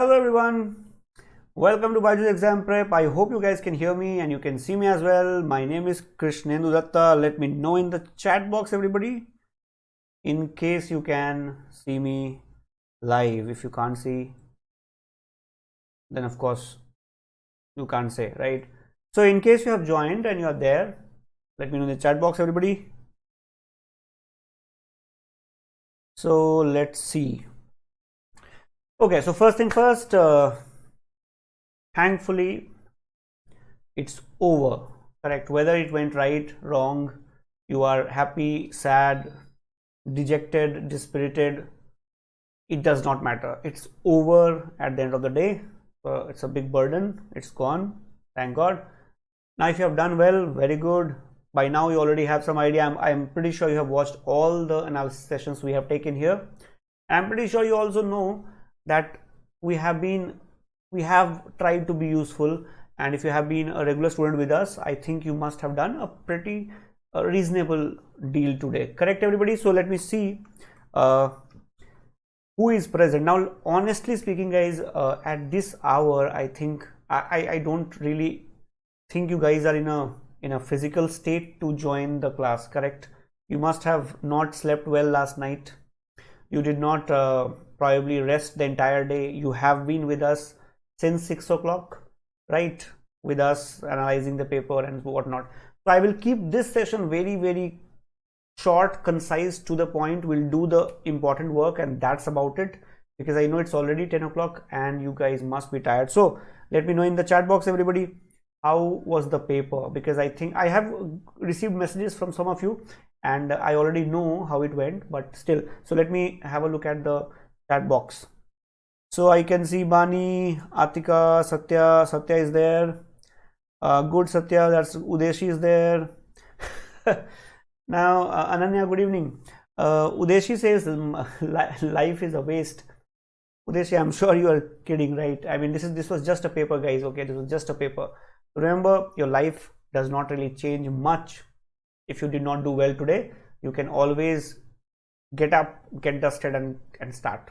Hello everyone, welcome to BYJU'S Exam Prep. I hope you guys can hear me and you can see me as well. My name is Krishnendu Sir. Let me know in the chat box everybody, in case you can see me live. If you can't see, then of course you can't say, right? So in case you have joined and you are there, let me know in the chat box everybody. So let's see. Okay, so first thing first, thankfully it's over, correct? Whether it went right, wrong, you are happy, sad, dejected, dispirited, it does not matter. It's over at the end of the day. It's a big burden, it's gone, thank God. Now if you have done well, very good. By now you already have some idea. I'm pretty sure you have watched all the analysis sessions we have taken here. I'm pretty sure you also know that we have tried to be useful, and if you have been a regular student with us, I think you must have done a pretty reasonable deal today, correct everybody? So let me see who is present now. Honestly speaking guys, at this hour I think I don't really think you guys are in a physical state to join the class, correct? You must have not slept well last night. You did not probably rest the entire day. You have been with us since 6 o'clock, right? With us analyzing the paper and whatnot. So I will keep this session very, very short, concise, to the point. We'll do the important work and that's about it, because I know it's already 10 o'clock and you guys must be tired. So let me know in the chat box everybody, how was the paper? Because I think I have received messages from some of you and I already know how it went, but still. So let me have a look at the chat box. So I can see Bani, Atika, Satya is there. Good Satya, that's Udeshi is there. Now Ananya, good evening. Udeshi says life is a waste. Udeshi, I'm sure you are kidding, right? I mean, this was just a paper, guys. Okay, this was just a paper. Remember, your life does not really change much if you did not do well today. You can always get up, get dusted and start,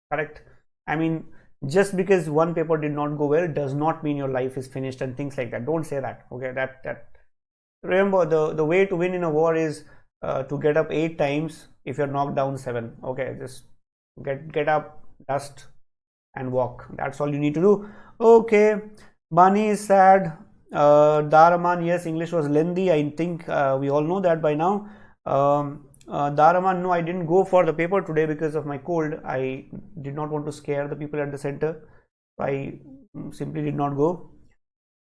correct? I mean, just because one paper did not go well does not mean your life is finished and things like that. Don't say that, okay? Remember, the way to win in a war is to get up 8 times if you're knocked down 7. Okay, just get up, dust and walk. That's all you need to do. Okay, Bani is sad. Daraman, yes, English was lengthy. I think we all know that by now. Daraman, no, I didn't go for the paper today because of my cold. I did not want to scare the people at the center. I simply did not go.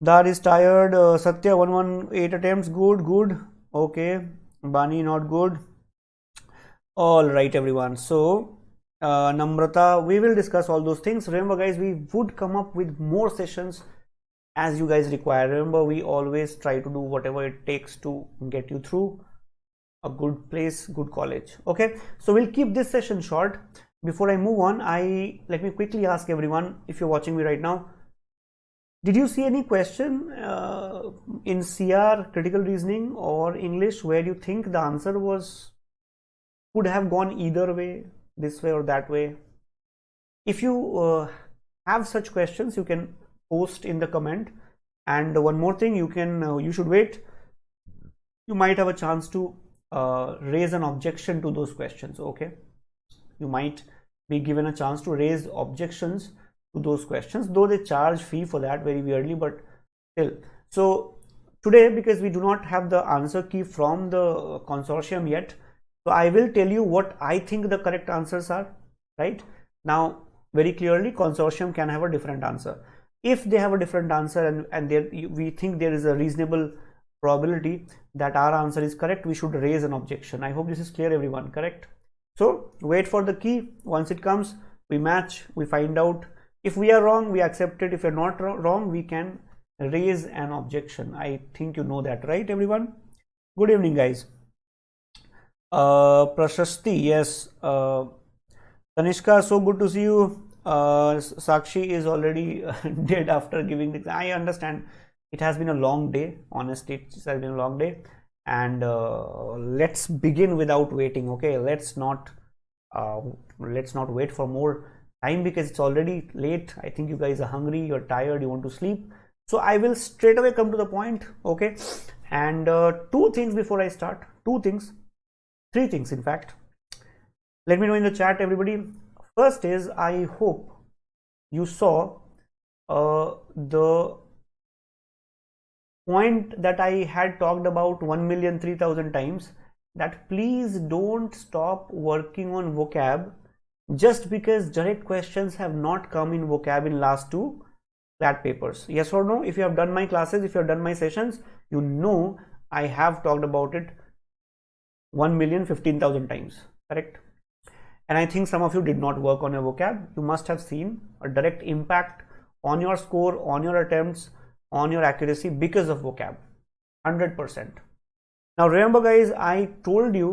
Dar is tired. Satya, 118 attempts. Good. Okay. Bani, not good. All right, everyone. So, Namrata, we will discuss all those things. Remember, guys, we would come up with more sessions as you guys require. Remember, we always try to do whatever it takes to get you through a good place, good college. Okay, so we'll keep this session short. Before I move on, let me quickly ask everyone, if you're watching me right now, did you see any question in CR, critical reasoning, or English where you think the answer could have gone either way, this way or that way? If you have such questions, you can post in the comment. And one more thing, you should wait. You might have a chance to raise an objection to those questions. Okay, you might be given a chance to raise objections to those questions, though they charge fee for that very weirdly, but still. So today, because we do not have the answer key from the consortium yet, so I will tell you what I think the correct answers are. Right now, very clearly, consortium can have a different answer. If they have a different answer and we think there is a reasonable probability that our answer is correct, we should raise an objection. I hope this is clear, everyone, correct? So wait for the key. Once it comes, we match, we find out. If we are wrong, we accept it. If you're not wrong, we can raise an objection. I think you know that, right, everyone? Good evening, guys. Prashasti, yes. Tanishka, so good to see you. Sakshi is already dead after giving the. I understand. It has been a long day. Honestly, it has been a long day. And let's begin without waiting. Okay, let's not wait for more time because it's already late. I think you guys are hungry, you're tired, you want to sleep. So I will straight away come to the point, okay? And two things before I start, three things in fact. Let me know in the chat, everybody. First is, I hope you saw the point that I had talked about 1,003,000 times, that please don't stop working on vocab just because direct questions have not come in vocab in last two CLAT papers. Yes or no? If you have done my classes, if you have done my sessions, you know I have talked about it 1,015,000 times, correct? And I think some of you did not work on your vocab. You must have seen a direct impact on your score, on your attempts, on your accuracy because of vocab, 100%. Now remember guys, I told you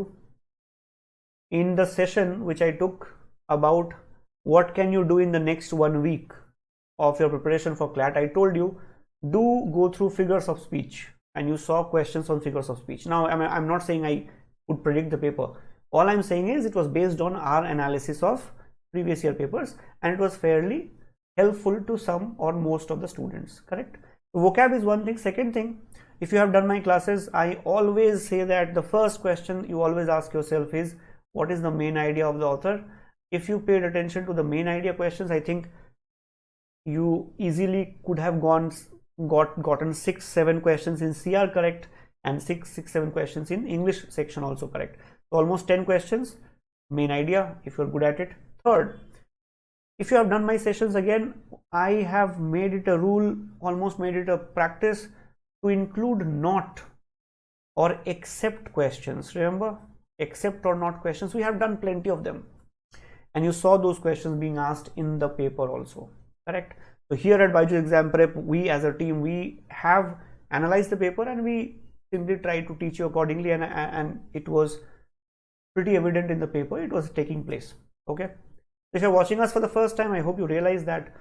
in the session which I took about what can you do in the next 1 week of your preparation for CLAT, I told you do go through figures of speech, and you saw questions on figures of speech. Now I'm not saying I would predict the paper. All I'm saying is it was based on our analysis of previous year papers, and it was fairly helpful to some or most of the students, correct? Vocab is one thing. Second thing, if you have done my classes, I always say that the first question you always ask yourself is, what is the main idea of the author? If you paid attention to the main idea questions, I think you easily could have gotten 6-7 questions in CR correct, and 6-7 questions in English section also correct. So almost 10 questions, main idea, if you're good at it. Third, if you have done my sessions, again, I have made it a rule, almost made it a practice to include not or except questions. Remember, except or not questions, we have done plenty of them, and you saw those questions being asked in the paper also, correct? So here at BYJU'S Exam Prep, we as a team, we have analyzed the paper and we simply try to teach you accordingly, and it was pretty evident in the paper, it was taking place, okay? If you're watching us for the first time, I hope you realize that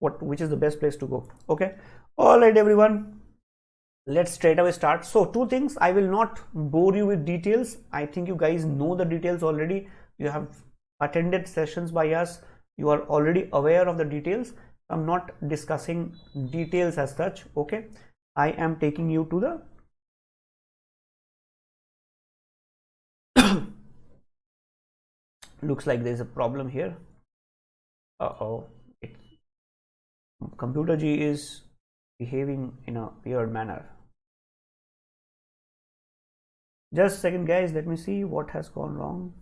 which is the best place to go, okay? All right, everyone, let's straight away start. So two things, I will not bore you with details. I think you guys know the details already. You have attended sessions by us, you are already aware of the details. I'm not discussing details as such, okay? I am taking you to the looks like there's a problem here. Computer G is behaving in a weird manner. Just a second guys, let me see what has gone wrong.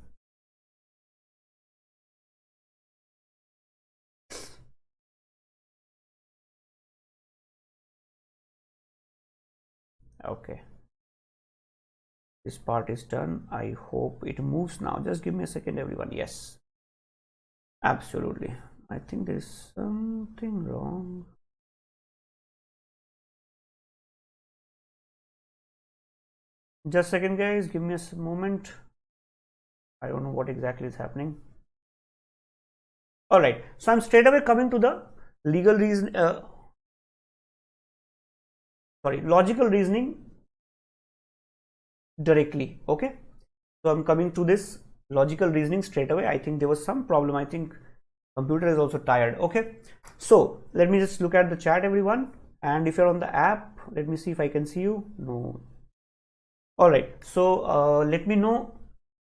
Okay, this part is done. I hope it moves now. Just give me a second, everyone. Yes, absolutely. I think there is something wrong. Just a second guys, give me a moment. I don't know what exactly is happening. All right, so I'm straight away coming to the logical reasoning directly, okay? So I'm coming to this logical reasoning straight away. I think there was some problem. I think computer is also tired, okay? So let me just look at the chat, everyone, and if you're on the app, let me see if I can see you. No. All right, so let me know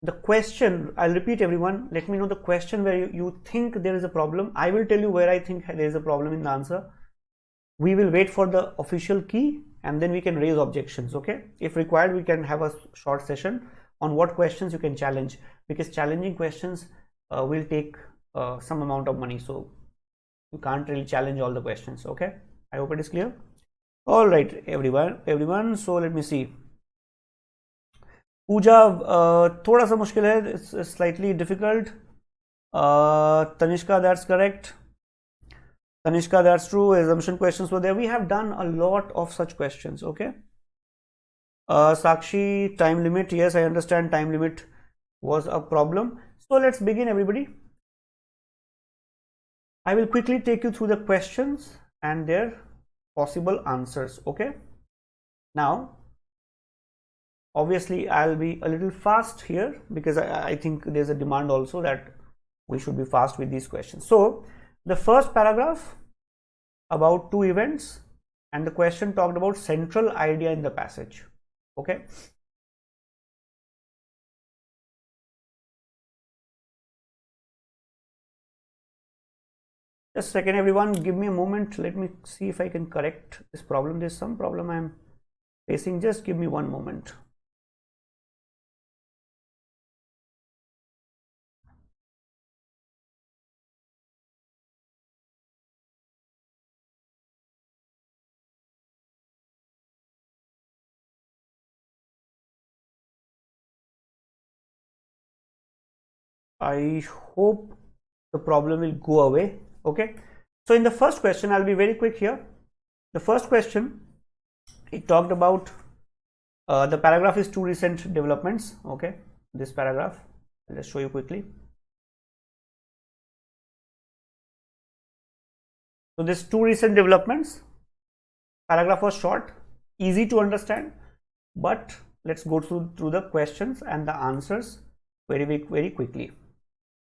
the question. I'll repeat, everyone, let me know the question where you think there is a problem. I will tell you where I think there is a problem in the answer. We will wait for the official key and then we can raise objections, okay? If required, we can have a short session on what questions you can challenge, because challenging questions will take some amount of money, so you can't really challenge all the questions, okay? I hope it is clear. All right, everyone, so let me see. Pooja, thoda sa mushkil hai, it's slightly difficult. Tanishka, that's correct. Tanishka, that's true. Assumption questions were there. We have done a lot of such questions, okay? Sakshi, time limit. Yes, I understand time limit was a problem. So let's begin, everybody. I will quickly take you through the questions and their possible answers, okay? Now, obviously, I'll be a little fast here because I think there's a demand also that we should be fast with these questions. So the first paragraph about two events, and the question talked about central idea in the passage. Okay. Just a second, everyone, give me a moment. Let me see if I can correct this problem. There's some problem I am facing. Just give me one moment. I hope the problem will go away. Okay. So in the first question, I'll be very quick here. The first question, it talked about the paragraph is two recent developments. Okay. This paragraph, I'll just show you quickly. So this two recent developments, paragraph was short, easy to understand, but let's go through the questions and the answers very quickly.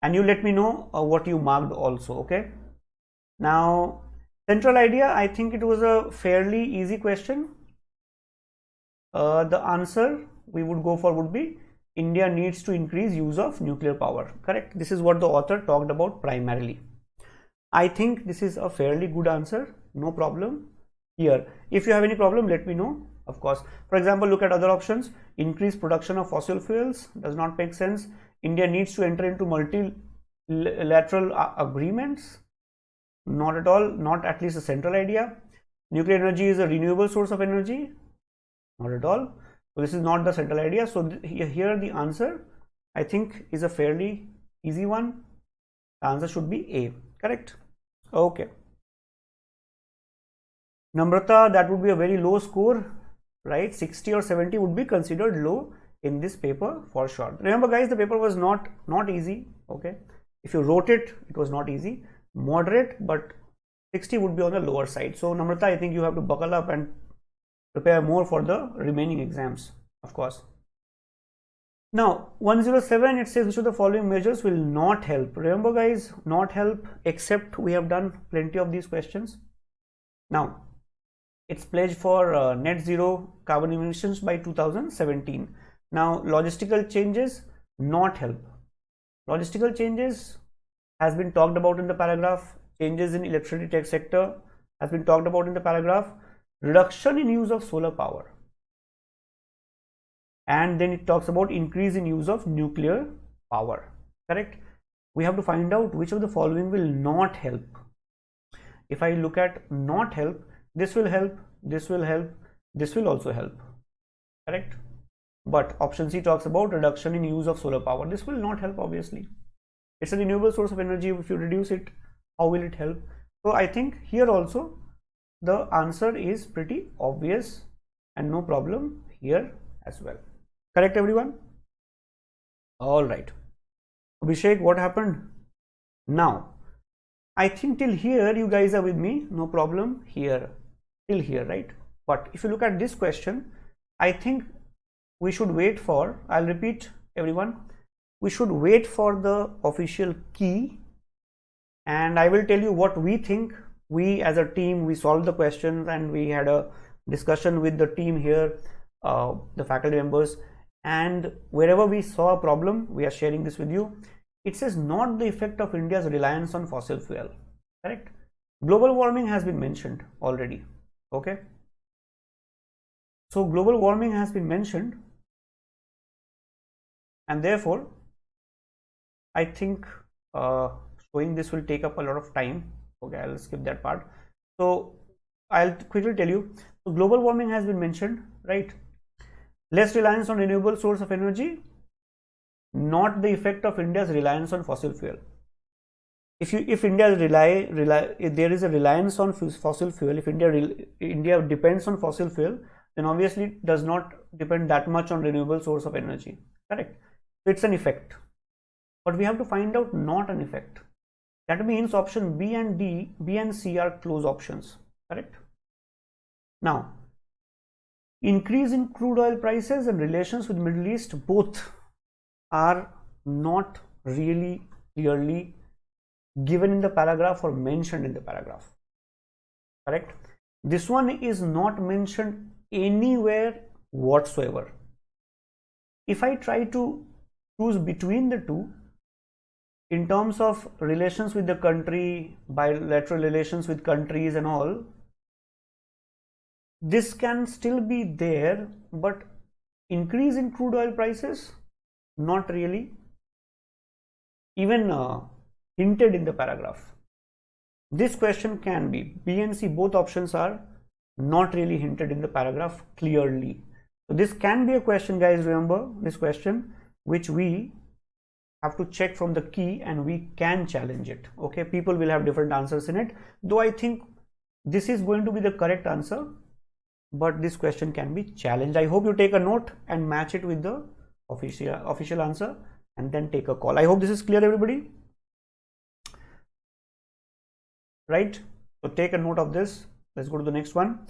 And you let me know what you marked also. Okay. Now, central idea, I think it was a fairly easy question. The answer we would go for would be India needs to increase use of nuclear power. Correct. This is what the author talked about primarily. I think this is a fairly good answer. No problem here. If you have any problem, let me know. Of course, for example, look at other options. Increase production of fossil fuels does not make sense. India needs to enter into multilateral agreements. Not at all, not at least a central idea. Nuclear energy is a renewable source of energy. Not at all. So this is not the central idea. So here the answer, I think, is a fairly easy one. The answer should be A. Correct. Okay. Namrata, that would be a very low score, right? 60 or 70 would be considered low in this paper for sure. Remember guys, the paper was not easy. Okay. If you wrote it, it was not easy. Moderate, but 60 would be on the lower side. So Namrata, I think you have to buckle up and prepare more for the remaining exams, of course. Now 107, it says which of the following measures will not help. Remember guys, not help, except we have done plenty of these questions. Now it's pledged for net zero carbon emissions by 2017. Now logistical changes, not help. Logistical changes has been talked about in the paragraph. Changes in electricity tech sector has been talked about in the paragraph. Reduction in use of solar power, and then it talks about increase in use of nuclear power. Correct. We have to find out which of the following will not help. If I look at not help, this will help, this will help, this will also help. Correct. But option C talks about reduction in use of solar power. This will not help, obviously. It's a renewable source of energy. If you reduce it, how will it help? So I think here also the answer is pretty obvious and no problem here as well. Correct, everyone? All right. Abhishek, what happened? Now, I think till here you guys are with me. No problem here. Till here, right? But if you look at this question, I think we should wait for, I'll repeat everyone, we should wait for the official key, and I will tell you what we think. We as a team, we solved the questions and we had a discussion with the team here, the faculty members, and wherever we saw a problem, we are sharing this with you. It says not the effect of India's reliance on fossil fuel. Correct. Global warming has been mentioned already. Okay. So global warming has been mentioned, and therefore I think showing this will take up a lot of time. Okay, I'll skip that part. So I'll quickly tell you. So global warming has been mentioned, right? Less reliance on renewable source of energy, not the effect of India's reliance on fossil fuel. If India if there is a reliance on fossil fuel, if India depends on fossil fuel, then obviously it does not depend that much on renewable source of energy. Correct. So it's an effect, but we have to find out not an effect. That means option B and C are close options. Correct. Now, increase in crude oil prices and relations with Middle East, both are not really clearly given in the paragraph or mentioned in the paragraph. Correct? This one is not mentioned anywhere whatsoever. If I try to choose between the two in terms of relations with the country, bilateral relations with countries and all, this can still be there, but increase in crude oil prices, not really even hinted in the paragraph. This question can be B and C, both options are not really hinted in the paragraph clearly. So this can be a question, guys, remember this question, which we have to check from the key and we can challenge it. Okay, people will have different answers in it, though I think this is going to be the correct answer, but this question can be challenged. I hope you take a note and match it with the official answer and then take a call. I hope this is clear, everybody. Right? So take a note of this. Let's go to the next one.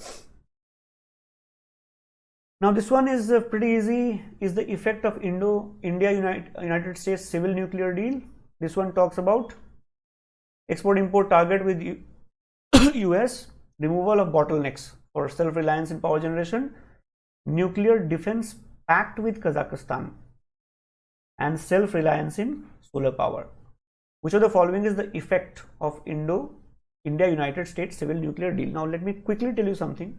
Now this one is pretty easy. Is the effect of United States civil nuclear deal. This one talks about export-import target with US, removal of bottlenecks for self-reliance in power generation, nuclear defense pact with Kazakhstan, and self-reliance in solar power. Which of the following is the effect of India-United States civil nuclear deal? Now let me quickly tell you something.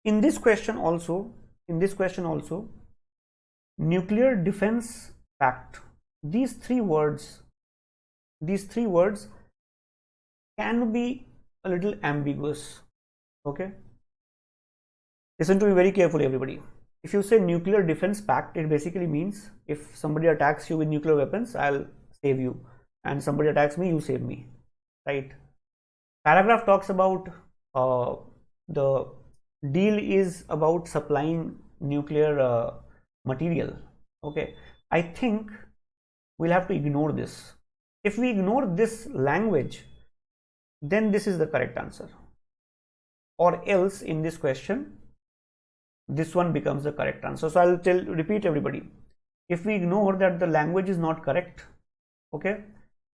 In this question also, nuclear defense pact, these three words can be a little ambiguous. Okay, listen to me very carefully, everybody. If you say nuclear defense pact, it basically means if somebody attacks you with nuclear weapons, I'll save you, and somebody attacks me, you save me, right? Paragraph talks about the deal is about supplying nuclear material. Okay, I think we'll have to ignore this. If we ignore this language, then this is the correct answer, or else in this question this one becomes the correct answer. So I'll repeat, everybody. If we ignore that the language is not correct, okay,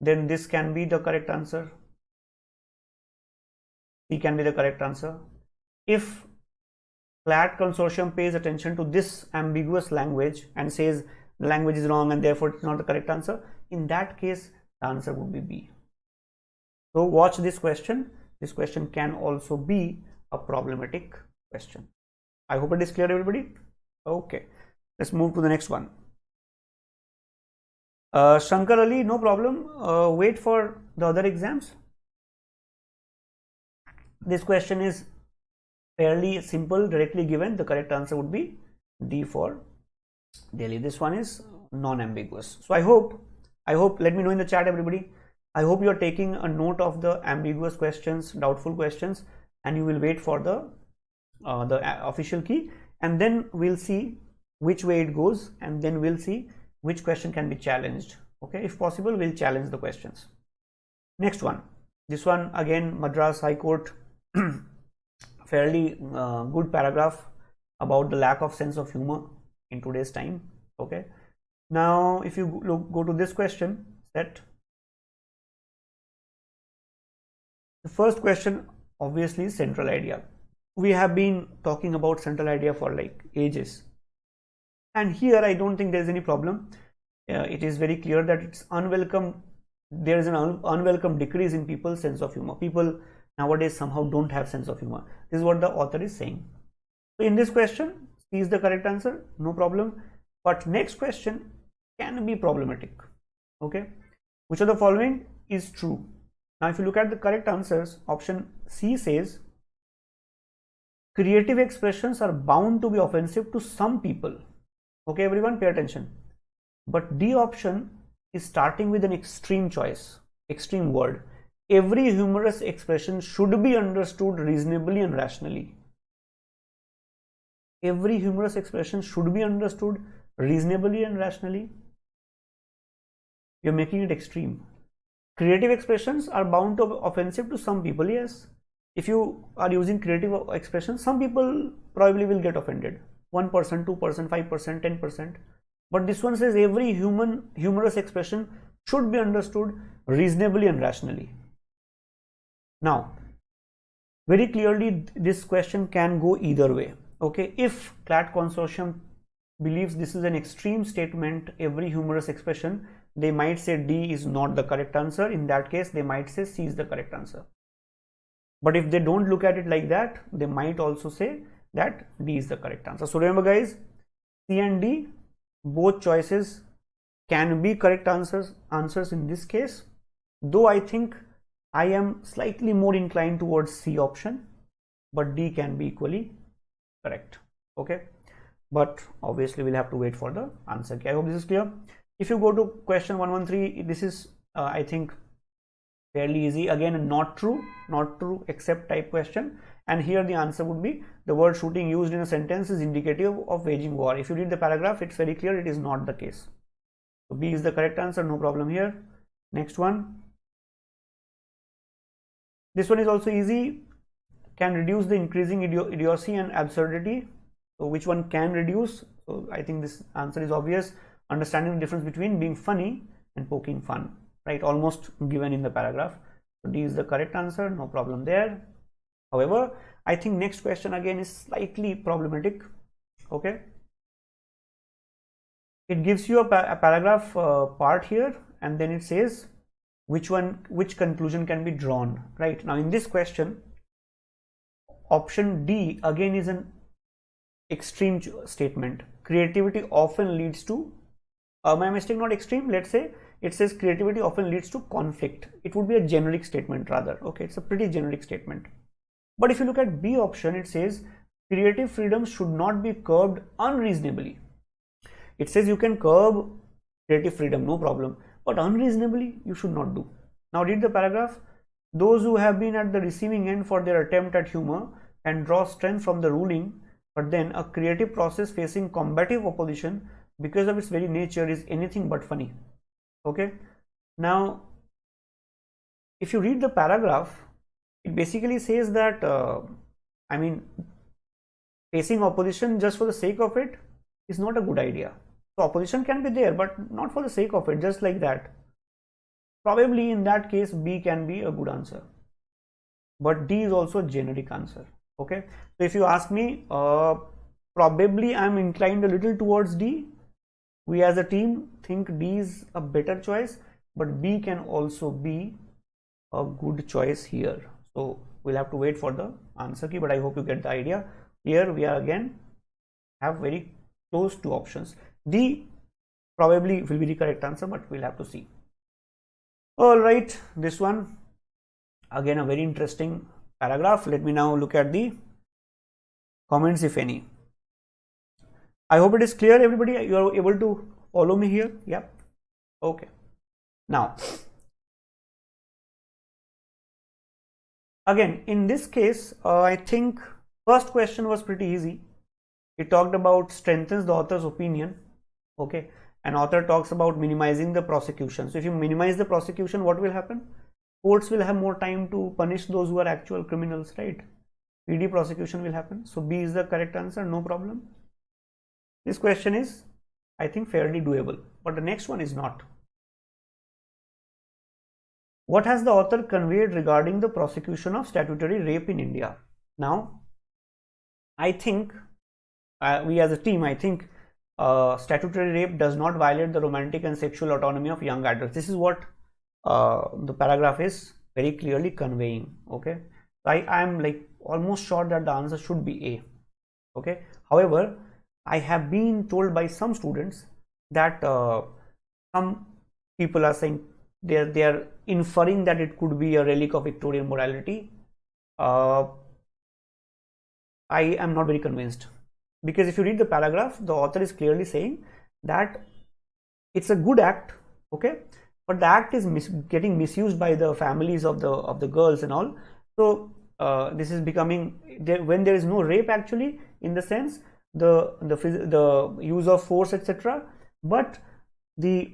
then this can be the correct answer. C can be the correct answer. If CLAT consortium pays attention to this ambiguous language and says the language is wrong and therefore it's not the correct answer, in that case the answer would be B. So watch this question. This question can also be a problematic question. I hope it is clear, everybody. Okay, let's move to the next one. Shankar Ali, no problem. Wait for the other exams. This question is fairly simple, directly given. The correct answer would be D for Delhi. This one is non-ambiguous. So I hope, let me know in the chat, everybody. I hope you are taking a note of the ambiguous questions, doubtful questions, and you will wait for the official key, and then we'll see which way it goes, and then we'll see which question can be challenged. Okay, if possible, we'll challenge the questions. Next one. This one again, Madras High Court. Fairly good paragraph about the lack of sense of humor in today's time. Okay, now if you go to this question set, the first question obviously is central idea. We have been talking about central idea for like ages, and here I don't think there is any problem. It is very clear that it's unwelcome. There is an unwelcome decrease in people's sense of humor. People nowadays somehow don't have sense of humor. This is what the author is saying. So in this question, C is the correct answer, no problem. But next question can be problematic. Okay, which of the following is true? Now if you look at the correct answers, option C says creative expressions are bound to be offensive to some people. Okay, everyone pay attention. But D option is starting with an extreme choice, extreme word. Every humorous expression should be understood reasonably and rationally. Every humorous expression should be understood reasonably and rationally. You're making it extreme. Creative expressions are bound to be offensive to some people. Yes, if you are using creative expressions, some people probably will get offended. 1%, 2%, 5%, 10%. But this one says every humorous expression should be understood reasonably and rationally. Now, very clearly, this question can go either way. Okay, if CLAT consortium believes this is an extreme statement, every humorous expression, they might say D is not the correct answer. In that case, they might say C is the correct answer. But if they don't look at it like that, they might also say that D is the correct answer. So remember guys, C and D, both choices can be correct answers in this case, though I think I am slightly more inclined towards C option, but D can be equally correct. Okay, but obviously we'll have to wait for the answer key. I hope this is clear. If you go to question 113, this is I think fairly easy. Again, a not true except type question, and here the answer would be the word shooting used in a sentence is indicative of waging war. If you read the paragraph, it's very clear it is not the case. So B is the correct answer, no problem here. Next one. This one is also easy. Can reduce the increasing idiocy and absurdity. So which one can reduce? So I think this answer is obvious. Understanding the difference between being funny and poking fun, right? Almost given in the paragraph. So D is the correct answer, no problem there. However, I think next question again is slightly problematic. Okay, it gives you a paragraph part here, and then it says which conclusion can be drawn. Right now in this question, option D again is an extreme statement. Creativity often leads to my mistake, not extreme. Let's say it says creativity often leads to conflict. It would be a generic statement rather. Okay, it's a pretty generic statement. But if you look at B option, it says creative freedom should not be curbed unreasonably. It says you can curb creative freedom, no problem, but unreasonably you should not do. Now read the paragraph. Those who have been at the receiving end for their attempt at humor can draw strength from the ruling, but then a creative process facing combative opposition because of its very nature is anything but funny. Okay, now if you read the paragraph, it basically says that I mean, facing opposition just for the sake of it is not a good idea. So opposition can be there, but not for the sake of it, just like that. Probably in that case, B can be a good answer, but D is also a generic answer. Okay, so if you ask me, probably I'm inclined a little towards D. We as a team think D is a better choice, but B can also be a good choice here. So we'll have to wait for the answer key, but I hope you get the idea. Here we are again have very close to options. D probably will be the correct answer, but we'll have to see. All right, this one again a very interesting paragraph. Let me now look at the comments, if any. I hope it is clear, everybody. You are able to follow me here. Yeah. Okay. Now, again, in this case, I think first question was pretty easy. It talked about strengthens the author's opinion. Okay. And author talks about minimizing the prosecution. So if you minimize the prosecution, what will happen? Courts will have more time to punish those who are actual criminals, right? PD prosecution will happen. So B is the correct answer, no problem. This question is, I think, fairly doable, but the next one is not. What has the author conveyed regarding the prosecution of statutory rape in India? Now, I think we as a team, I think statutory rape does not violate the romantic and sexual autonomy of young adults. This is what the paragraph is very clearly conveying. Okay, I am like almost sure that the answer should be A. Okay, however, I have been told by some students that some people are saying they are inferring that it could be a relic of Victorian morality. I am not very convinced, because if you read the paragraph, the author is clearly saying that it's a good act, okay, but the act is getting misused by the families of the girls and all. So this is becoming when there is no rape actually, in the sense the use of force, etc., but the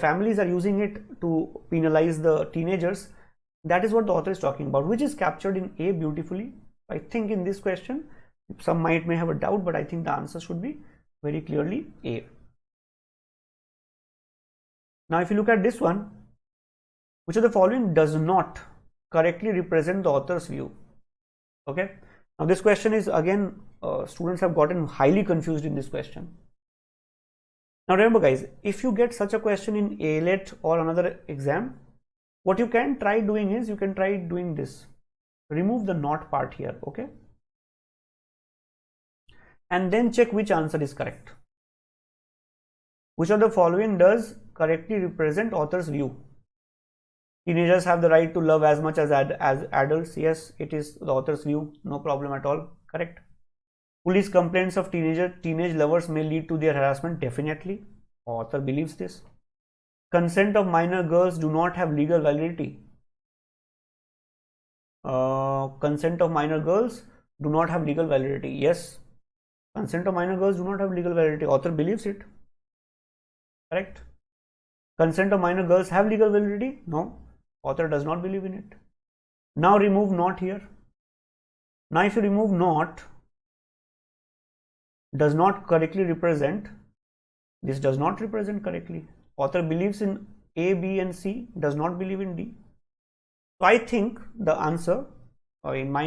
families are using it to penalize the teenagers. That is what the author is talking about, which is captured in A beautifully. I think in this question some may have a doubt, but I think the answer should be very clearly A. Now if you look at this one, which of the following does not correctly represent the author's view? Okay, now this question is again, students have gotten highly confused in this question. Now remember guys, if you get such a question in ALET or another exam, what you can try doing is, you can try doing this, remove the not part here, okay, and then check which answer is correct. Which of the following does correctly represent author's view? Teenagers have the right to love as much as adults. Yes, it is the author's view, no problem at all, correct. Police complaints of teenage lovers may lead to their harassment. Definitely, author believes this. Consent of minor girls do not have legal validity. Consent of minor girls do not have legal validity. Yes, consent of minor girls do not have legal validity. Author believes it, correct. Consent of minor girls have legal validity. No, author does not believe in it. Now remove not here. Now if you remove not, does not correctly represent, this does not represent correctly. Author believes in A, B and C, does not believe in D. So I think the answer, in my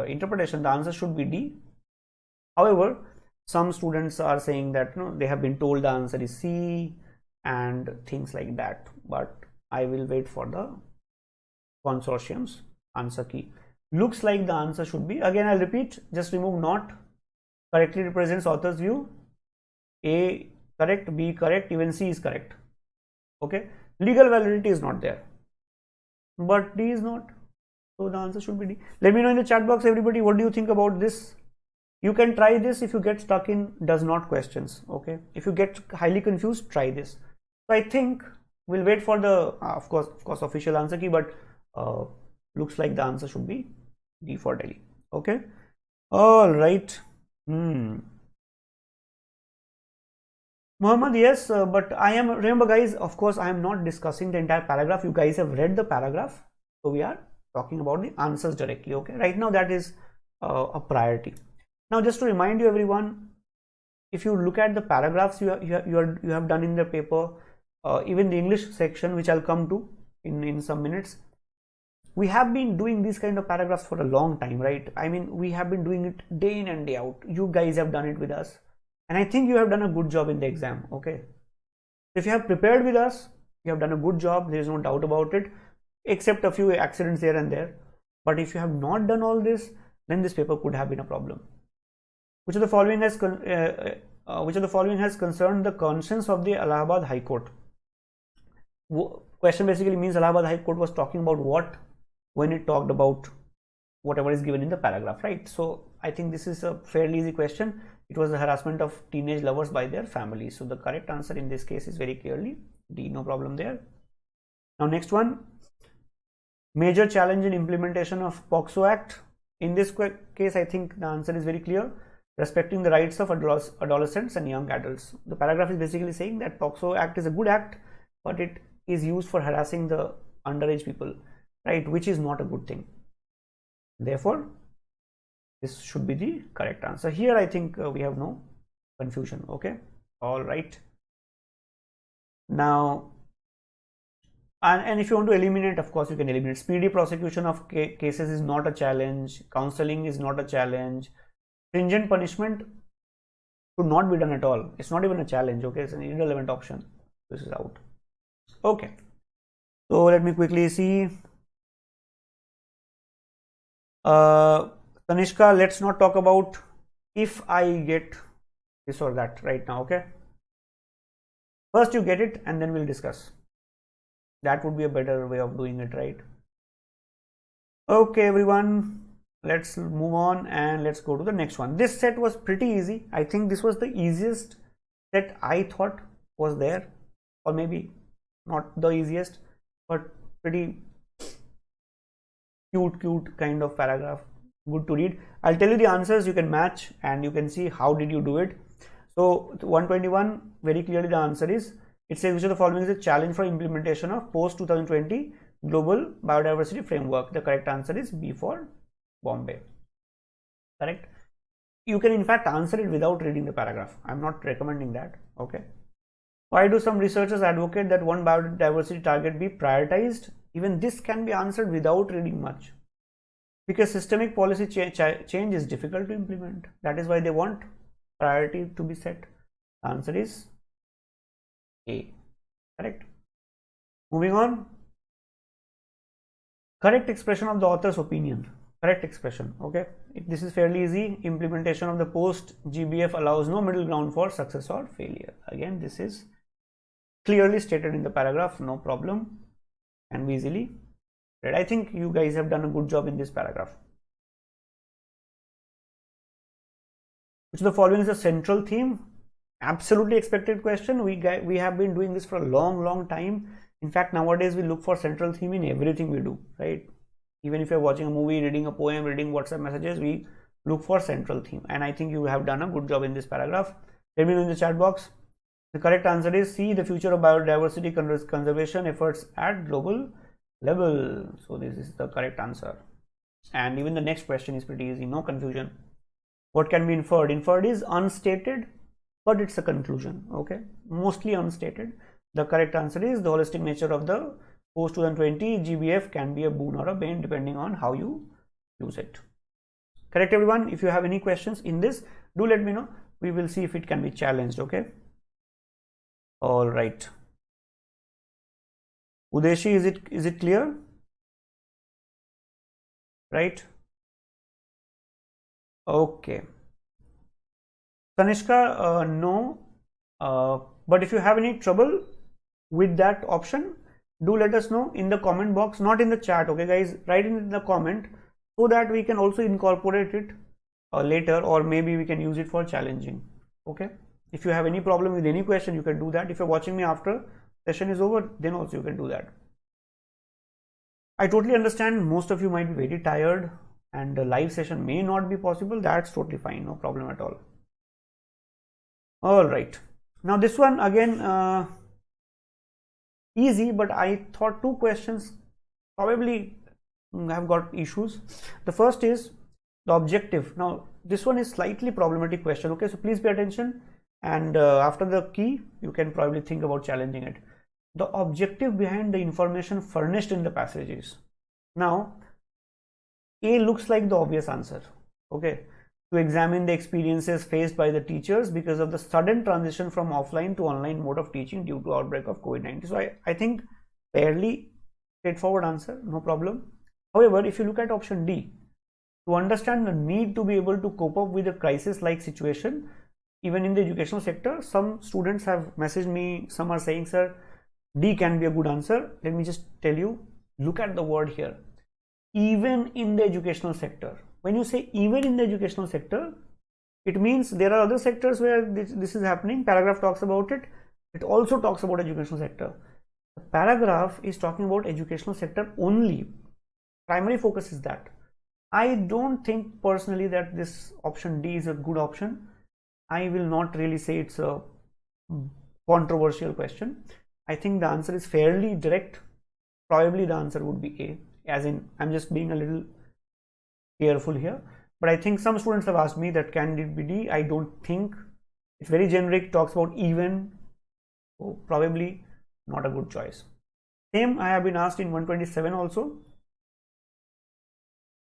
interpretation, the answer should be D. However, some students are saying that they have been told the answer is C and things like that, but I will wait for the consortium's answer key. Looks like the answer should be, again I'll repeat, just remove not, correctly represents author's view. A correct, B correct, even C is correct. Okay, legal validity is not there, but D is not, so the answer should be D. Let me know in the chat box, everybody, what do you think about this? You can try this if you get stuck in does not questions. Okay, if you get highly confused, try this. So I think we'll wait for the of course official answer key, but looks like the answer should be D for Delhi. Okay, all right. Muhammad, yes, but I am, remember guys, of course I am not discussing the entire paragraph. You guys have read the paragraph, so we are talking about the answers directly. Okay, right now that is a priority. Now just to remind you everyone, if you look at the paragraphs you have done in the paper, even the English section, which I'll come to in some minutes, we have been doing these kind of paragraphs for a long time, right? I mean, we have been doing it day in and day out. You guys have done it with us, and I think you have done a good job in the exam. Okay, if you have prepared with us, you have done a good job. There is no doubt about it, except a few accidents here and there. But if you have not done all this, then this paper could have been a problem. Which of the following has concerned the conscience of the Allahabad High Court? Question basically means Allahabad High Court was talking about what when it talked about whatever is given in the paragraph, right? So I think this is a fairly easy question. It was the harassment of teenage lovers by their families. So the correct answer in this case is very clearly D, no problem there. Now next one, major challenge in implementation of POXO Act. In this case, I think the answer is very clear. Respecting the rights of adolescents and young adults. The paragraph is basically saying that POXO Act is a good act, but it is used for harassing the underage people, right? Which is not a good thing. Therefore, this should be the correct answer. Here, I think we have no confusion. Okay, all right. Now, and if you want to eliminate, of course, you can eliminate. Speedy prosecution of cases is not a challenge. Counseling is not a challenge. Stringent punishment should not be done at all. It's not even a challenge. Okay, it's an irrelevant option. This is out. Okay, so let me quickly see. Tanishka, let's not talk about if I get this or that right now. Okay, first you get it and then we'll discuss. That would be a better way of doing it, right? Okay, everyone, let's move on and let's go to the next one. This set was pretty easy. I think this was the easiest set I thought was there, or maybe not the easiest, but pretty cute kind of paragraph, good to read. I'll tell you the answers, you can match and you can see how did you do it. So 121, very clearly the answer is, it says which of the following is a challenge for implementation of post 2020 global biodiversity framework. The correct answer is B for Bombay. Correct. You can in fact answer it without reading the paragraph. I'm not recommending that. Okay, Why do some researchers advocate that one biodiversity target be prioritized? Even this can be answered without reading much. Because systemic policy change is difficult to implement. That is why they want priority to be set. The answer is A. Correct. Moving on. Correct expression of the author's opinion. Correct expression. Okay. This is fairly easy. Implementation of the post GBF allows no middle ground for success or failure. Again, this is clearly stated in the paragraph. No problem. Can be easily read. I think you guys have done a good job in this paragraph. Which of the following is a central theme? Absolutely expected question. We have been doing this for a long time. In fact, nowadays we look for central theme in everything we do, right? Even if you're watching a movie, reading a poem, reading WhatsApp messages, we look for central theme. And I think you have done a good job in this paragraph. Let me know in the chat box. The correct answer is C, the future of biodiversity conservation efforts at global level. So this is the correct answer. And even the next question is pretty easy, no confusion. What can be inferred? Inferred is unstated, but it's a conclusion. Okay, mostly unstated. The correct answer is the holistic nature of the post 2020 GBF can be a boon or a bane depending on how you use it. Correct, everyone? If you have any questions in this, do let me know. We will see if it can be challenged. Okay. All right. Udeshi, is it clear? Right. Okay. Kanishka, no. But if you have any trouble with that option, do let us know in the comment box, not in the chat. Okay, guys, write in the comment so that we can also incorporate it later, or maybe we can use it for challenging. Okay. If you have any problem with any question, you can do that. If you're watching me after session is over, then also you can do that. I totally understand most of you might be very tired and the live session may not be possible. That's totally fine. No problem at all. All right. Now this one again, easy, but I thought two questions probably have got issues. The first is the objective. Now this one is slightly problematic question. Okay, so please pay attention. And after the key, you can probably think about challenging it. The objective behind the information furnished in the passages. Now, A looks like the obvious answer. Okay, to examine the experiences faced by the teachers because of the sudden transition from offline to online mode of teaching due to outbreak of COVID-19. So I think fairly straightforward answer, no problem. However, if you look at option D, to understand the need to be able to cope up with a crisis-like situation, even in the educational sector, some students have messaged me, some are saying, sir, D can be a good answer. Let me just tell you, look at the word here. Even in the educational sector. When you say even in the educational sector, it means there are other sectors where this is happening. Paragraph talks about it. It also talks about educational sector. The paragraph is talking about educational sector only. Primary focus is that. I don't think personally that this option D is a good option. I will not really say it's a controversial question. I think the answer is fairly direct. Probably the answer would be A, as in I'm just being a little careful here. But I think some students have asked me that can it be D? I don't think. It's very generic, talks about even. So probably not a good choice. Same I have been asked in 127 also.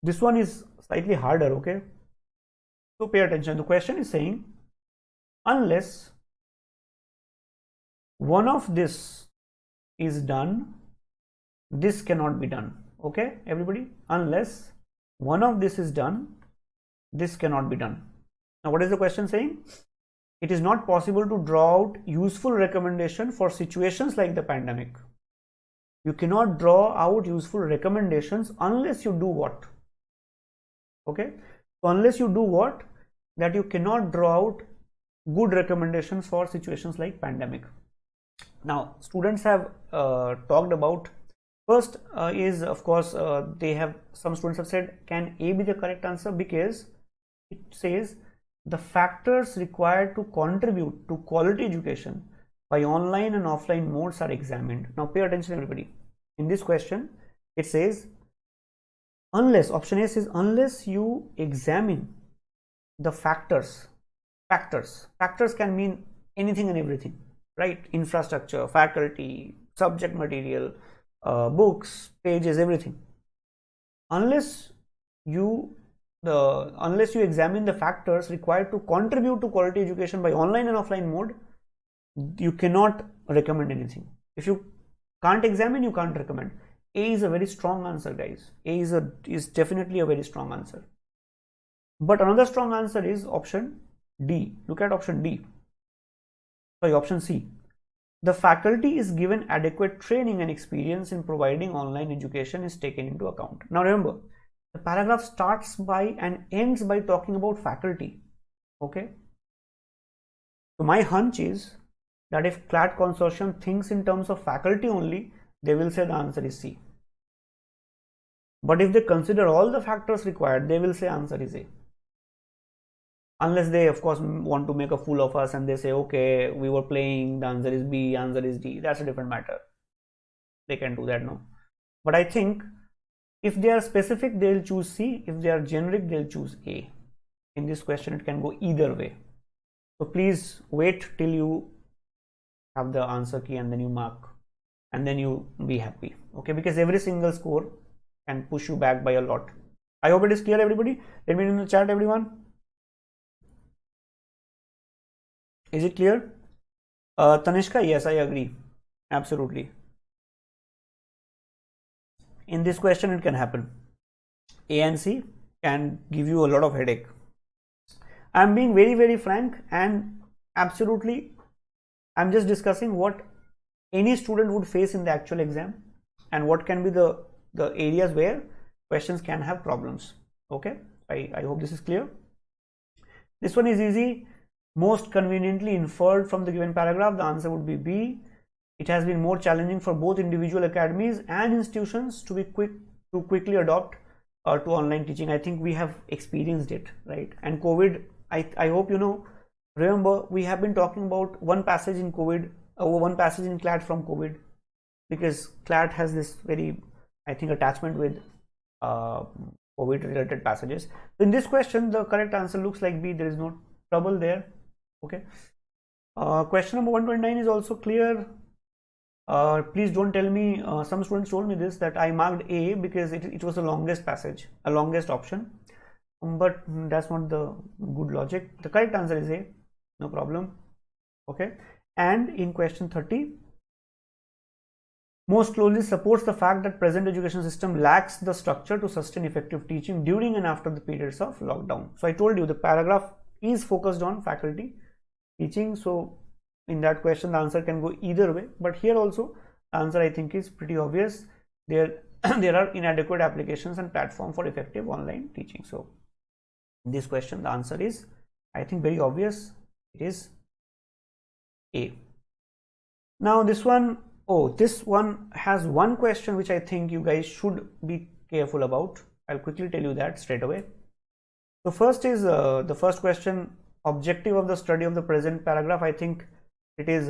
This one is slightly harder, okay? So pay attention. The question is saying, unless one of this is done, this cannot be done. Okay, everybody? Unless one of this is done, this cannot be done. Now, what is the question saying? It is not possible to draw out useful recommendation for situations like the pandemic. You cannot draw out useful recommendations unless you do what? Okay, so unless you do what? That you cannot draw out good recommendations for situations like pandemic. Now, students have talked about, first is of course some students have said, can A be the correct answer? Because it says the factors required to contribute to quality education by online and offline modes are examined. Now pay attention everybody. In this question, it says unless, option A says unless you examine the factors. Factors can mean anything and everything. right? Infrastructure, faculty, subject material, books, pages, everything. Unless you examine the factors required to contribute to quality education by online and offline mode, you cannot recommend anything. If you can't examine, you can't recommend. A is a very strong answer, guys. A is definitely a very strong answer. But another strong answer is option D. Look at option D. Sorry, option C. The faculty is given adequate training and experience in providing online education is taken into account. Now remember, the paragraph starts by and ends by talking about faculty. Okay. So my hunch is that if CLAT consortium thinks in terms of faculty only, they will say the answer is C. But if they consider all the factors required, they will say answer is A. Unless they, of course, want to make a fool of us and they say, okay, we were playing, the answer is B, answer is D. That's a different matter. They can do that, no. But I think if they are specific, they'll choose C. If they are generic, they'll choose A. In this question, it can go either way. So please wait till you have the answer key and then you mark and then you be happy. Okay, because every single score can push you back by a lot. I hope it is clear, everybody. Let me know in the chat, everyone. Is it clear? Tanishka, yes, I agree. Absolutely. In this question, it can happen. A and C can give you a lot of headache. I'm being very, very frank and absolutely, I'm just discussing what any student would face in the actual exam and what can be the areas where questions can have problems. Okay, I hope this is clear. This one is easy. Most conveniently inferred from the given paragraph, the answer would be B. It has been more challenging for both individual academies and institutions to quickly adopt to online teaching. I think we have experienced it, right? And COVID, I hope you know, remember we have been talking about one passage in COVID, one passage in CLAT from COVID, because CLAT has this very, I think, attachment with COVID related passages. So in this question, the correct answer looks like B. There is no trouble there. Okay. Question number 129 is also clear. Please don't tell me, some students told me this, that I marked A because it was the longest passage, a longest option, but that's not the good logic. The correct answer is A, no problem. Okay. And in question 30, most closely supports the fact that present education system lacks the structure to sustain effective teaching during and after the periods of lockdown. So I told you the paragraph is focused on faculty teaching. So in that question, the answer can go either way, but here also the answer I think is pretty obvious. There are inadequate applications and platform for effective online teaching. So in this question, the answer is, I think, very obvious. It is A. Now this one, this one has one question which I think you guys should be careful about. I'll quickly tell you that straight away. So first is the first question, objective of the study of the present paragraph. I think it is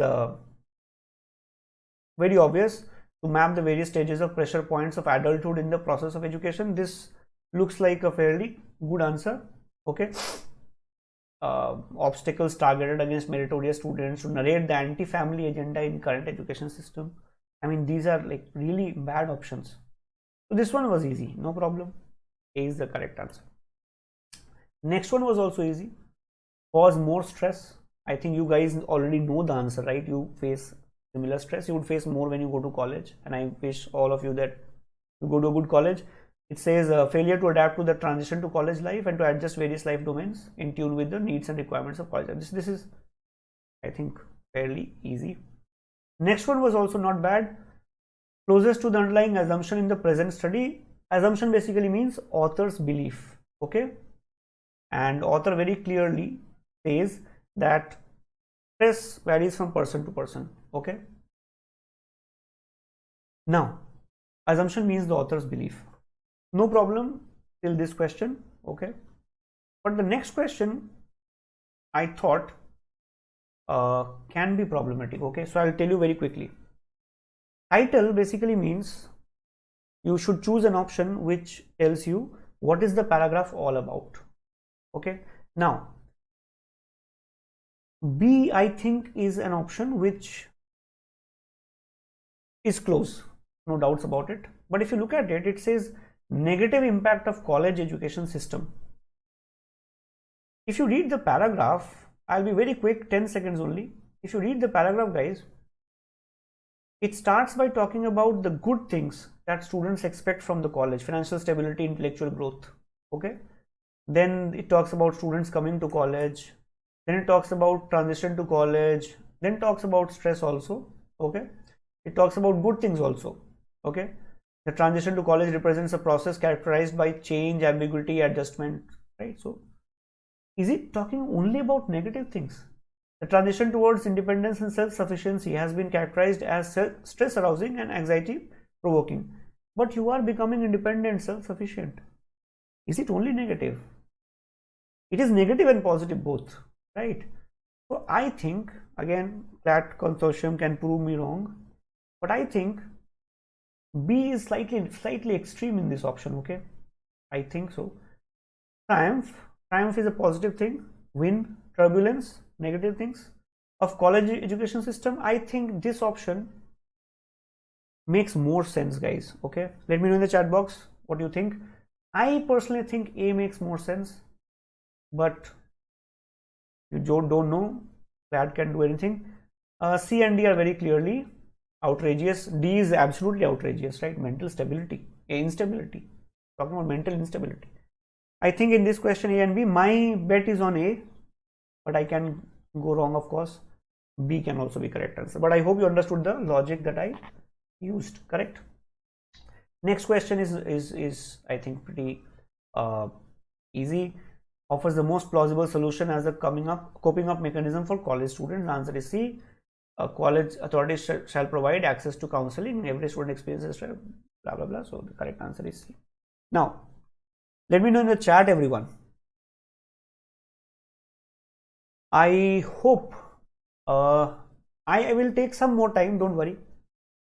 very obvious to map the various stages of pressure points of adulthood in the process of education. This looks like a fairly good answer. Okay. Obstacles targeted against meritorious students to narrate the anti-family agenda in current education system. I mean, these are like really bad options. So this one was easy, no problem. A is the correct answer. Next one was also easy. Cause more stress. I think you guys already know the answer, right? You face similar stress. You would face more when you go to college, and I wish all of you that you go to a good college. It says failure to adapt to the transition to college life and to adjust various life domains in tune with the needs and requirements of college. This is, I think, fairly easy. Next one was also not bad. Closest to the underlying assumption in the present study. Assumption basically means author's belief. Okay. And author very clearly says that stress varies from person to person. Okay. Now, assumption means the author's belief. No problem till this question. Okay. But the next question, I thought, can be problematic. Okay. So I'll tell you very quickly. Title basically means you should choose an option which tells you what is the paragraph all about. Okay. Now, B, I think, is an option which is close, no doubts about it. But if you look at it, it says negative impact of college education system. If you read the paragraph, I'll be very quick, 10 seconds only. If you read the paragraph, guys, it starts by talking about the good things that students expect from the college: financial stability, intellectual growth. Okay. Then it talks about students coming to college. Then it talks about transition to college. Then talks about stress also. Okay. It talks about good things also. Okay. The transition to college represents a process characterized by change, ambiguity, adjustment. Right. So, is it talking only about negative things? The transition towards independence and self-sufficiency has been characterized as stress arousing and anxiety provoking. But you are becoming independent, self-sufficient. Is it only negative? It is negative and positive both, right? So I think, again, CLAT consortium can prove me wrong, but I think B is slightly extreme in this option. Okay, I think so. Triumph is a positive thing. Win, turbulence, negative things. Of college education system, I think this option makes more sense, guys. Okay, let me know in the chat box what you think. I personally think A makes more sense, but you don't know. CLAT can do anything. C and D are very clearly outrageous. D is absolutely outrageous, right? Mental stability, instability. Talking about mental instability. I think in this question A and B, my bet is on A, but I can go wrong, of course. B can also be correct answer, but I hope you understood the logic that I used. Correct. Next question is I think pretty easy. Offers the most plausible solution as a coping up mechanism for college students. The answer is C. College authorities shall provide access to counseling. Every student experiences blah blah blah. So the correct answer is C. Now, let me know in the chat, everyone. I hope I will take some more time. Don't worry.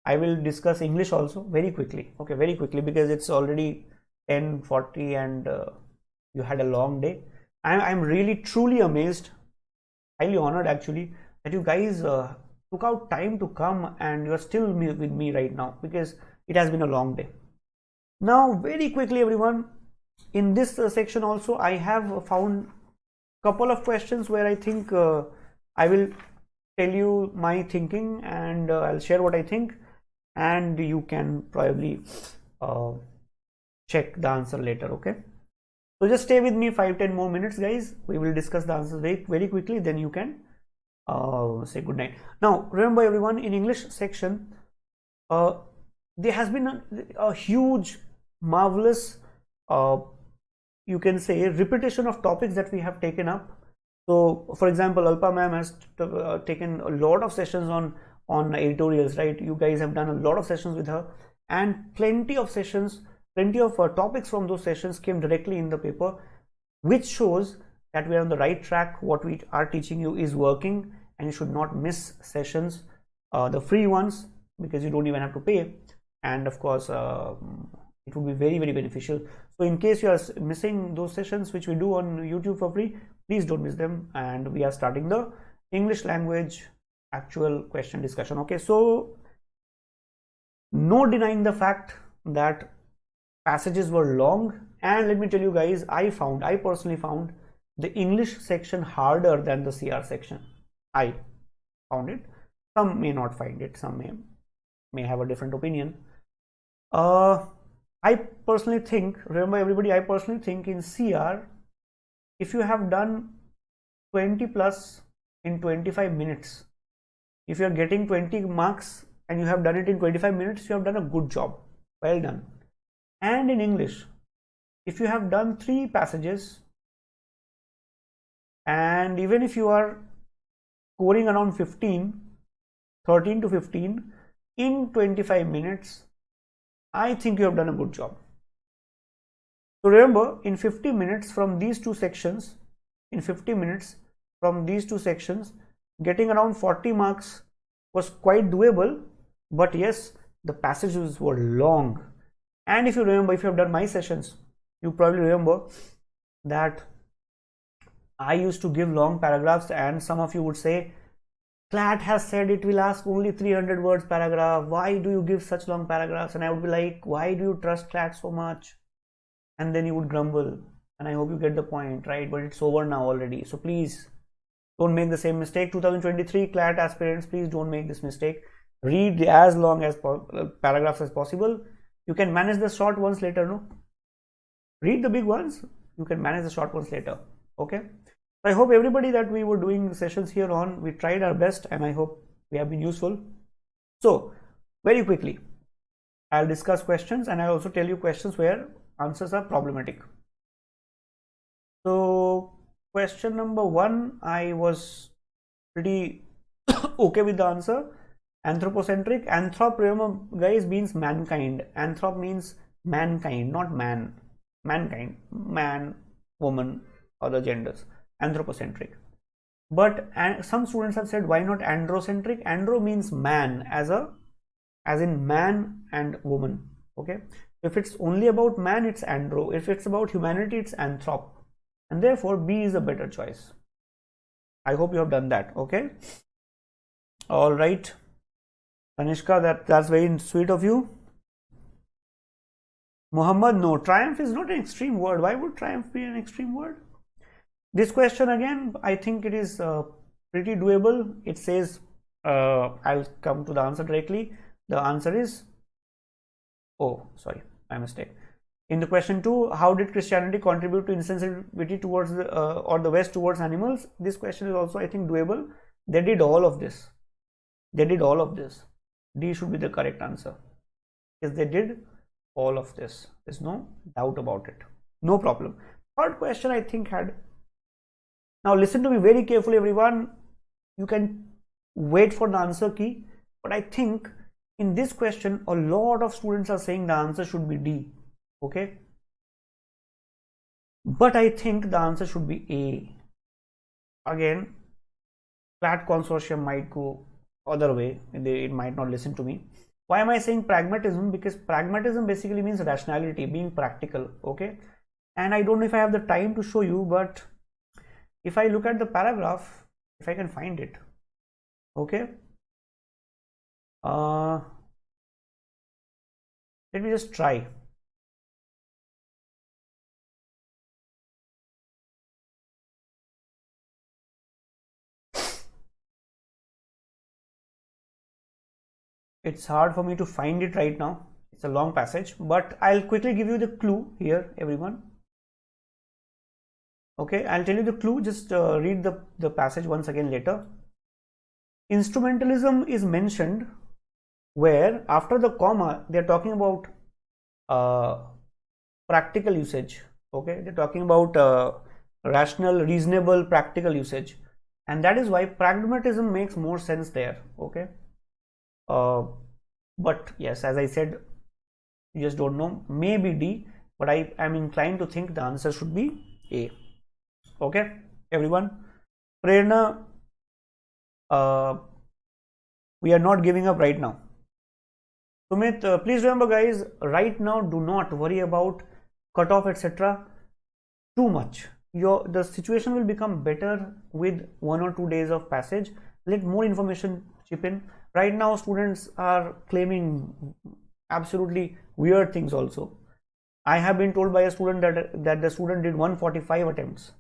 I will discuss English also very quickly. Okay, very quickly, because it's already 10:40 and you had a long day. I'm really truly amazed, highly honored actually, that you guys took out time to come and you're still with me right now, because it has been a long day. Now, very quickly, everyone, in this section also, I have found a couple of questions where I think I will tell you my thinking, and I'll share what I think, and you can probably check the answer later. Okay, so just stay with me 5-10 more minutes, guys. We will discuss the answers very quickly, then you can say good night. Now remember, everyone, in English section there has been a huge, marvelous, you can say, repetition of topics that we have taken up. So for example, Alpa ma'am has taken a lot of sessions on editorials, right? You guys have done a lot of sessions with her, and plenty of sessions, plenty of topics from those sessions came directly in the paper, which shows that we are on the right track. What we are teaching you is working, and you should not miss sessions, the free ones, because you don't even have to pay, and of course it would be very beneficial. So in case you are missing those sessions which we do on YouTube for free, please don't miss them. And we are starting the English language actual question discussion. Okay, so no denying the fact that passages were long, and let me tell you guys, I personally found the English section harder than the CR section. I found it. Some may not find it, some may have a different opinion. I personally think, remember everybody, I personally think in CR, if you have done 20 plus in 25 minutes, if you are getting 20 marks and you have done it in 25 minutes, you have done a good job. Well done. And in English, if you have done 3 passages, and even if you are scoring around 13 to 15 in 25 minutes, I think you have done a good job. So remember, in 50 minutes from these two sections, getting around 40 marks was quite doable. But yes, the passages were long. And if you remember, if you have done my sessions, you probably remember that I used to give long paragraphs, and some of you would say, CLAT has said it will ask only 300 words paragraph. Why do you give such long paragraphs? And I would be like, why do you trust CLAT so much? And then you would grumble. And I hope you get the point, right? But it's over now already. So please don't make the same mistake. 2023 CLAT aspirants, please don't make this mistake. Read as long as paragraphs as possible. You can manage the short ones later, no? Read the big ones. You can manage the short ones later. Okay. I hope everybody that we were doing sessions here on, we tried our best, and I hope we have been useful. So very quickly, I'll discuss questions, and I'll also tell you questions where answers are problematic. So question number 1, I was pretty okay with the answer. Anthropocentric. Anthrop, remember guys, means mankind. Anthrop means mankind, not man. Mankind, man, woman, other genders. Anthropocentric. But some students have said, why not androcentric? Andro means man, as in man and woman. Okay, if it's only about man, it's andro. If it's about humanity, it's anthrop, and therefore B is a better choice. I hope you have done that. Okay, all right, Tanishka, that's very sweet of you. Muhammad, no, triumph is not an extreme word. Why would triumph be an extreme word? This question again, I think it is pretty doable. It says, I'll come to the answer directly. The answer is, oh, sorry, my mistake. In the question 2, how did Christianity contribute to insensitivity towards or the West towards animals? This question is also, I think, doable. They did all of this. They did all of this. D should be the correct answer. Because they did all of this. There's no doubt about it. No problem. Third question, I think, had. Now listen to me very carefully, everyone. You can wait for the answer key, but I think in this question a lot of students are saying the answer should be D. Okay, but I think the answer should be A. Again, CLAT consortium might go other way. It might not listen to me. Why am I saying pragmatism? Because pragmatism basically means rationality, being practical. Okay, and I don't know if I have the time to show you, but if I look at the paragraph, if I can find it, okay, let me just try. It's hard for me to find it right now. It's a long passage, but I'll quickly give you the clue here, everyone. Okay, I'll tell you the clue. Just read the passage once again later. Instrumentalism is mentioned where after the comma they're talking about practical usage. Okay, they're talking about rational, reasonable, practical usage, and that is why pragmatism makes more sense there. Okay, but yes, as I said, you just don't know. Maybe D, but I am inclined to think the answer should be A. Okay, everyone. Prerna, we are not giving up right now. Sumit, please remember, guys, right now do not worry about cutoff, etc. too much. The situation will become better with 1 or 2 days of passage. Let more information chip in. Right now, students are claiming absolutely weird things also. I have been told by a student that the student did 145 attempts.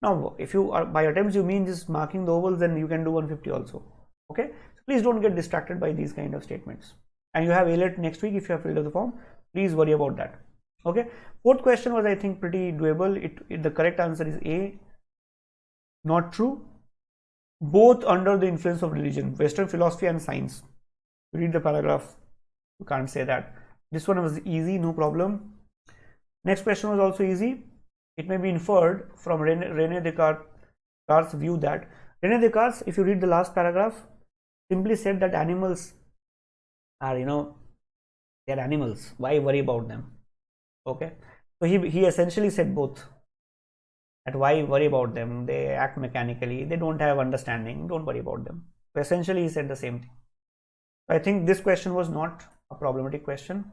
Now, if you are by attempts you mean just marking the ovals, then you can do 150 also. Okay, so please don't get distracted by these kind of statements. And you have ALET next week if you have filled out the form. Please worry about that. Okay, fourth question was, I think, pretty doable. The correct answer is A. Not true. Both under the influence of religion, Western philosophy and science. Read the paragraph. You can't say that. This one was easy, no problem. Next question was also easy. It may be inferred from René Descartes' view that René Descartes, if you read the last paragraph, simply said that animals are, they're animals. Why worry about them? Okay, so he essentially said both. That why worry about them? They act mechanically. They don't have understanding. Don't worry about them. So essentially, he said the same thing. So I think this question was not a problematic question.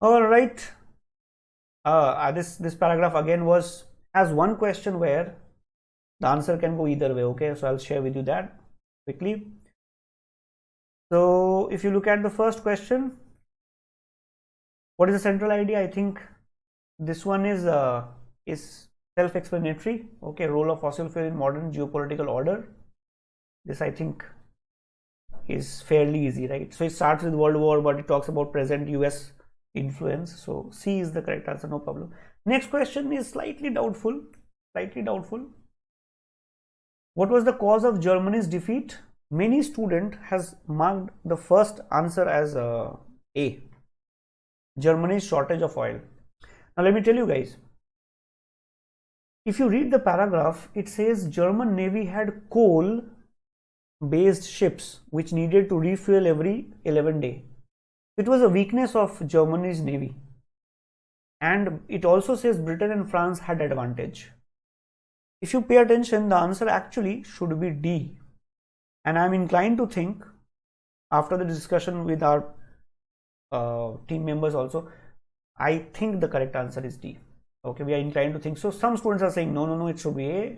All right. This paragraph again was has one question where the answer can go either way. Okay, so I'll share with you that quickly. So if you look at the first question, what is the central idea? I think this one is self-explanatory. Okay, role of fossil fuel in modern geopolitical order. This I think is fairly easy, right? So it starts with World War, but it talks about present US influence. So C is the correct answer, no problem. Next question is slightly doubtful. What was the cause of Germany's defeat? Many student has marked the first answer as A. Germany's shortage of oil. Now let me tell you guys. If you read the paragraph, it says German Navy had coal-based ships which needed to refuel every 11 days. It was a weakness of Germany's Navy. And it also says Britain and France had advantage. If you pay attention, the answer actually should be D. And I'm inclined to think, after the discussion with our team members also, I think the correct answer is D. Okay, we are inclined to think so. Some students are saying no, it should be A,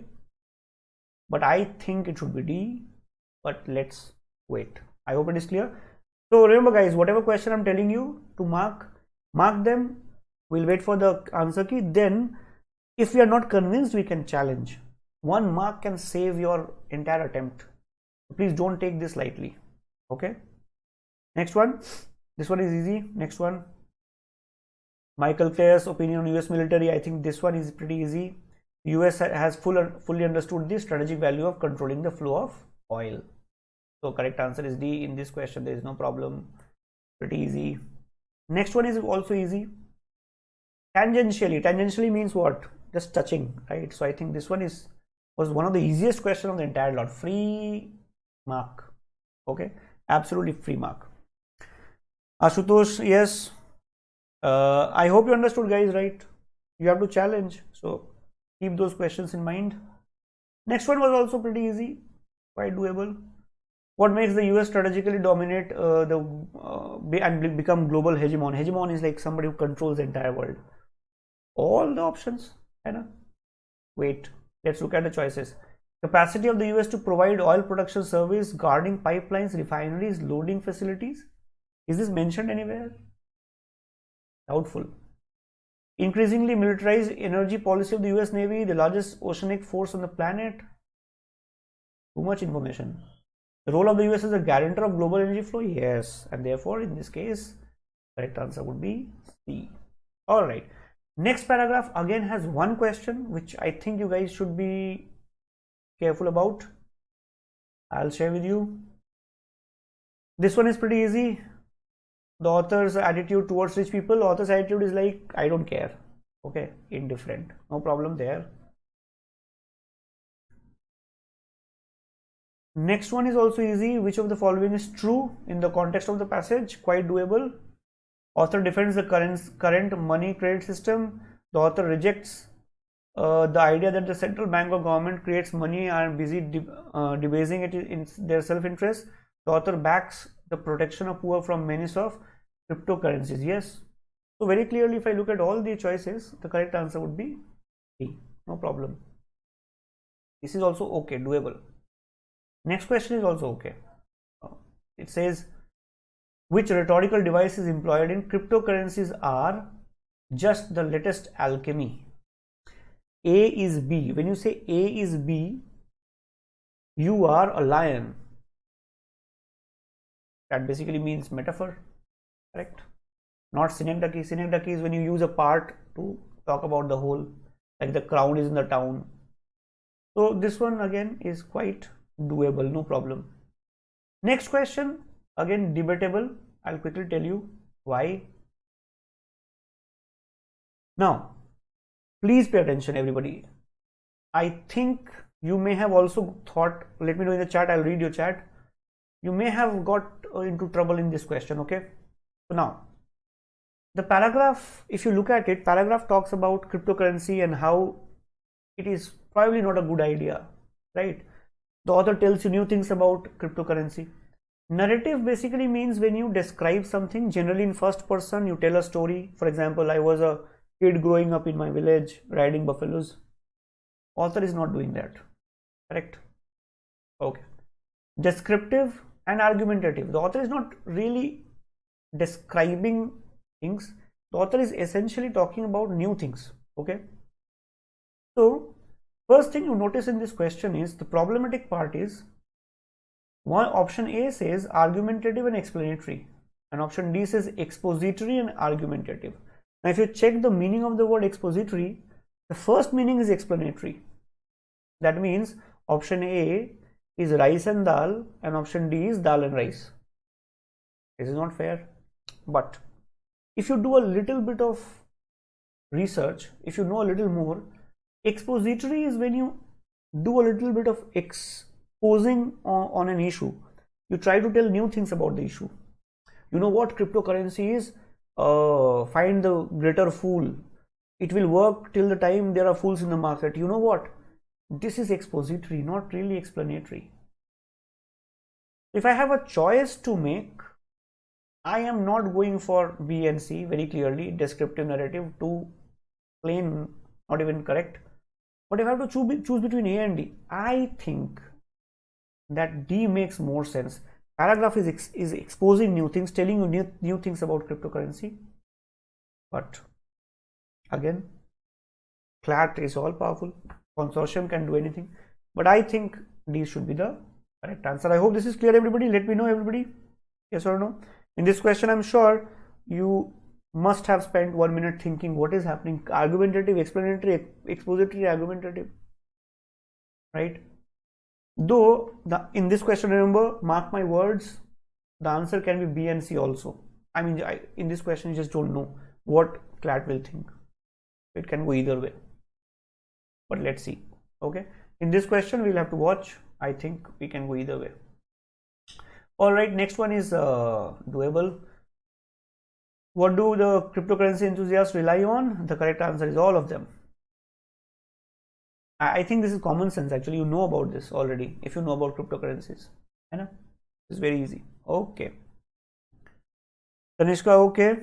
but I think it should be D. But let's wait. I hope it is clear. So remember guys, whatever question I'm telling you to mark them. We'll wait for the answer key. Then if we are not convinced, we can challenge. 1 mark can save your entire attempt. Please don't take this lightly. Okay, next one. This one is easy. Next one, Michael Clare's opinion on US military. I think this one is pretty easy. US has fully understood the strategic value of controlling the flow of oil. So correct answer is D. In this question there is no problem. Pretty easy. Next one is also easy. Tangentially means what? Just touching, right? So I think this one was one of the easiest questions of the entire lot. Free mark. Okay, absolutely free mark. Ashutosh, yes. I hope you understood guys, right? You have to challenge, so keep those questions in mind. Next one was also pretty easy, quite doable. What makes the US strategically dominate and become global hegemon? Hegemon is like somebody who controls the entire world. All the options, wait, let's look at the choices. Capacity of the US to provide oil production service, guarding pipelines, refineries, loading facilities. Is this mentioned anywhere? Doubtful. Increasingly militarized energy policy of the US Navy, the largest oceanic force on the planet. Too much information. The role of the US as a guarantor of global energy flow, yes, and therefore in this case correct answer would be C. All right, next paragraph again has one question which I think you guys should be careful about. I'll share with you. This one is pretty easy. The author's attitude towards rich people. Author's attitude is like, I don't care. Okay, indifferent, no problem there. Next one is also easy. Which of the following is true in the context of the passage? Quite doable. Author defends the current money credit system. The author rejects the idea that the central bank or government creates money and are busy debasing it in their self-interest. The author backs the protection of poor from menace of cryptocurrencies. Yes. So very clearly, if I look at all the choices, the correct answer would be D. No problem. This is also okay, doable. Next question is also okay. It says, which rhetorical device is employed in cryptocurrencies are just the latest alchemy? A is B. When you say A is B, you are a lion. That basically means metaphor, correct? Not synecdoche. Synecdoche is when you use a part to talk about the whole, like the crown is in the town. So this one again is quite doable, no problem. Next question, again debatable. I'll quickly tell you why. Now, please pay attention, everybody. I think you may have also thought, let me know in the chat, I'll read your chat. You may have got into trouble in this question, okay? So now, the paragraph, if you look at it, paragraph talks about cryptocurrency and how it is probably not a good idea, right? The author tells you new things about cryptocurrency. Narrative basically means when you describe something, generally in first person, you tell a story. For example, I was a kid growing up in my village riding buffaloes. Author is not doing that. Correct? Okay. Descriptive and argumentative. The author is not really describing things. The author is essentially talking about new things. Okay. So first thing you notice in this question is the problematic part is option A says argumentative and explanatory, and option D says expository and argumentative. Now if you check the meaning of the word expository, the first meaning is explanatory. That means option A is rice and dal and option D is dal and rice. This is not fair. But if you do a little bit of research, if you know a little more, expository is when you do a little bit of exposing on an issue. You try to tell new things about the issue. You know what cryptocurrency is? Find the greater fool. It will work till the time there are fools in the market. You know what? This is expository, not really explanatory. If I have a choice to make, I am not going for B and C very clearly, descriptive narrative, too plain, not even correct. But if I have to choose between A and D, I think that D makes more sense. Paragraph is exposing new things, telling you new things about cryptocurrency. But again, CLAT is all powerful. Consortium can do anything. But I think D should be the correct answer. I hope this is clear, everybody. Let me know, everybody. Yes or no? In this question, I'm sure you must have spent 1 minute thinking what is happening. Argumentative, explanatory, expository, argumentative. Right? Though in this question, remember, mark my words, the answer can be B and C also. I mean, in this question, you just don't know what CLAT will think. It can go either way. But let's see. Okay. In this question, we'll have to watch. I think we can go either way. All right. Next one is doable. What do the cryptocurrency enthusiasts rely on? The correct answer is all of them. I think this is common sense. Actually, you know about this already. If you know about cryptocurrencies, I know it's very easy. Okay. Tanishka, okay.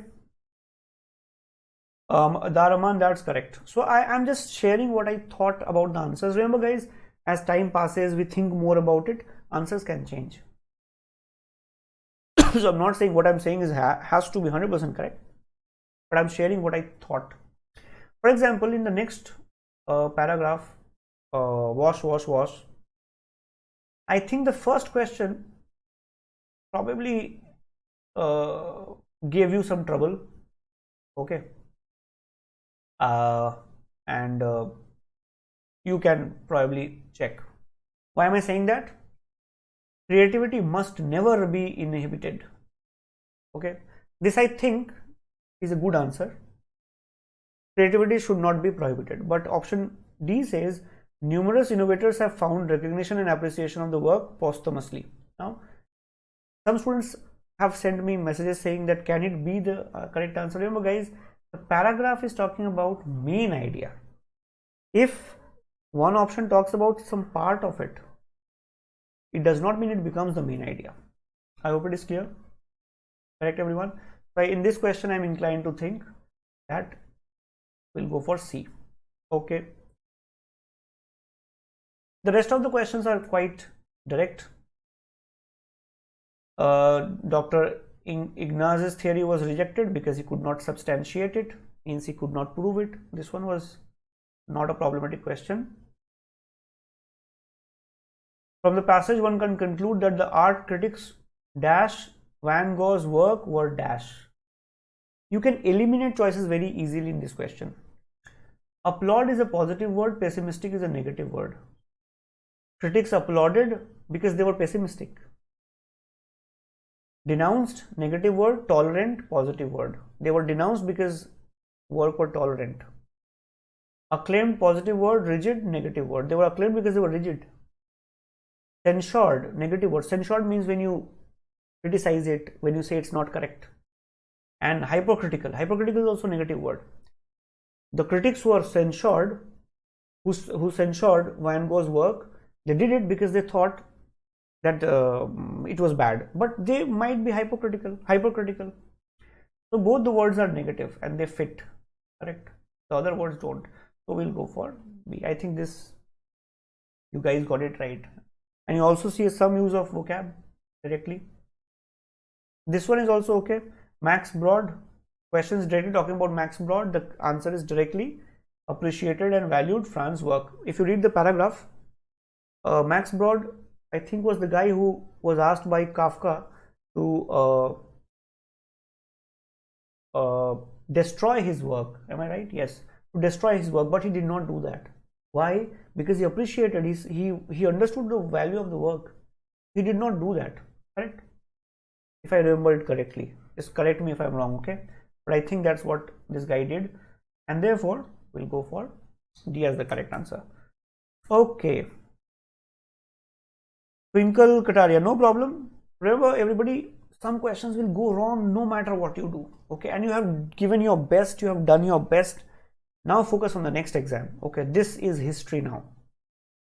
Daraman, that's correct. So I'm just sharing what I thought about the answers. Remember, guys, as time passes, we think more about it. Answers can change. So I'm not saying what I'm saying is has to be 100% correct, but I'm sharing what I thought. For example, in the next paragraph, wash. I think the first question probably gave you some trouble. Okay. And you can probably check. Why am I saying that? Creativity must never be inhibited. Okay, this I think is a good answer. Creativity should not be prohibited. But option D says numerous innovators have found recognition and appreciation of the work posthumously. Now, some students have sent me messages saying that can it be the correct answer? Remember, guys, the paragraph is talking about main idea. If one option talks about some part of it, it does not mean it becomes the main idea. I hope it is clear. Correct, everyone? So in this question, I'm inclined to think that we'll go for C. Okay. The rest of the questions are quite direct. Dr. Ignaz's theory was rejected because he could not substantiate it, means he could not prove it. This one was not a problematic question. From the passage, one can conclude that the art critics dash Van Gogh's work were dash. You can eliminate choices very easily in this question. Applaud is a positive word, pessimistic is a negative word. Critics applauded because they were pessimistic. Denounced, negative word. Tolerant, positive word. They were denounced because work were tolerant. Acclaimed, positive word. Rigid, negative word. They were acclaimed because they were rigid. Censured, negative word. Censured means when you criticize it, when you say it's not correct. And hypocritical. Hypocritical is also negative word. The critics who are censured, who censured Van Gogh's work, they did it because they thought that it was bad, but they might be hypocritical. So both the words are negative and they fit, correct? The other words don't. So we'll go for B. I think this You guys got it right. And you also see some use of vocab directly. This one is also okay. Max Brod, questions directly talking about Max Brod. The answer is directly appreciated and valued Fran's work. If you read the paragraph, Max Brod, I think, was the guy who was asked by Kafka to destroy his work. Am I right? Yes, to destroy his work, but he did not do that. Why? Because he appreciated, he understood the value of the work. He did not do that, correct? If I remember it correctly. Just correct me if I'm wrong, okay? But I think that's what this guy did, and therefore we'll go for D as the correct answer. Okay. Twinkle Kataria, no problem. Remember, everybody, some questions will go wrong no matter what you do, okay? And you have given your best, you have done your best. Now focus on the next exam, okay? This is history now,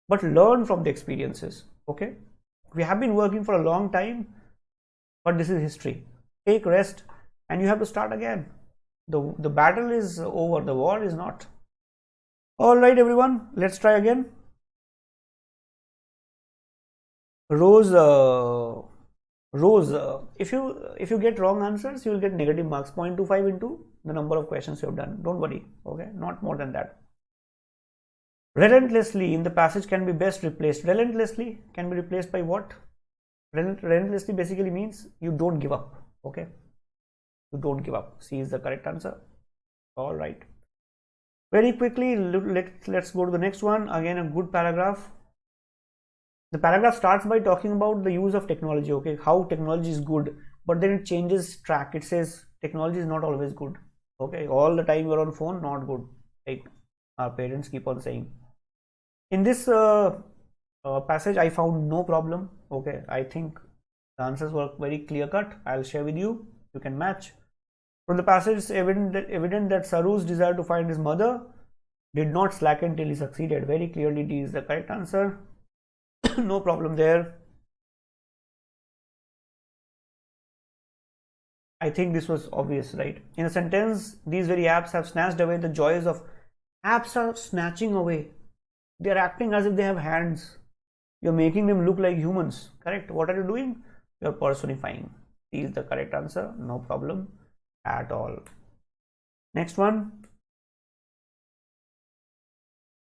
but learn from the experiences, okay? We have been working for a long time, but this is history. Take rest and you have to start again. The battle is over, the war is not. All right, everyone, let's try again. Rose, if you get wrong answers, you will get negative marks, 0.25 into the number of questions you have done. Don't worry, okay? Not more than that. Relentlessly in the passage can be best replaced. Relentlessly can be replaced by what? Relentlessly basically means you don't give up, okay? You don't give up. C is the correct answer. All right. Very quickly, let's go to the next one. Again, a good paragraph. The paragraph starts by talking about the use of technology, okay? How technology is good, but then it changes track. It says technology is not always good, okay? All the time you're on phone, not good, like our parents keep on saying. In this passage, I found no problem, okay? I think the answers were very clear cut. I'll share with you. You can match. From the passage, it's evident that Saru's desire to find his mother did not slacken till he succeeded. Very clearly, D is the correct answer. No problem there. I think this was obvious, right? In a sentence, these very apps have snatched away the joys of. Apps are snatching away. They are acting as if they have hands. You're making them look like humans, correct? What are you doing? You're personifying. C is the correct answer. No problem at all. Next one.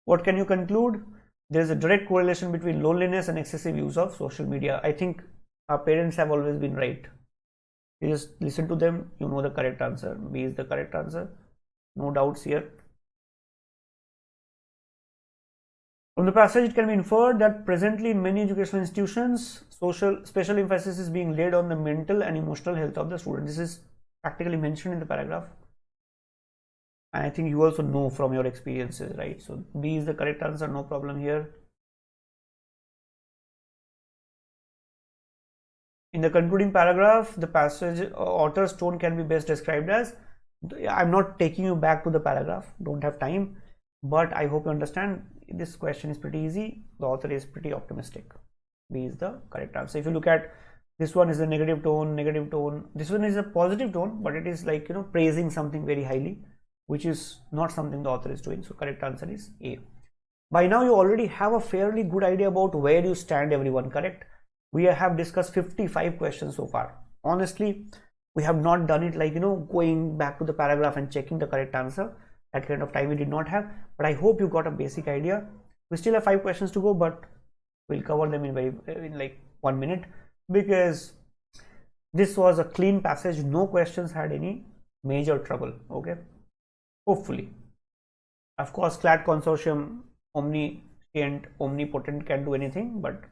What can you conclude? There is a direct correlation between loneliness and excessive use of social media. I think our parents have always been right. You just listen to them, you know the correct answer. B is the correct answer. No doubts here. From the passage, it can be inferred that presently in many educational institutions, special emphasis is being laid on the mental and emotional health of the student. This is practically mentioned in the paragraph. And I think you also know from your experiences, right? So B is the correct answer, no problem here. In the concluding paragraph, the passage author's tone can be best described as, I'm not taking you back to the paragraph, don't have time, but I hope you understand this question is pretty easy. The author is pretty optimistic. B is the correct answer. If you look at this one is a negative tone. This one is a positive tone, but it is like, you know, praising something very highly, which is not something the author is doing. So correct answer is A. By now you already have a fairly good idea about where you stand, everyone, correct? We have discussed 55 questions so far. Honestly, we have not done it like, you know, going back to the paragraph and checking the correct answer. That kind of time we did not have, but I hope you got a basic idea. We still have 5 questions to go, but we'll cover them in like 1 minute, because this was a clean passage. No questions had any major trouble, okay? Hopefully. Of course, CLAT consortium, omniscient, omnipotent, can do anything, but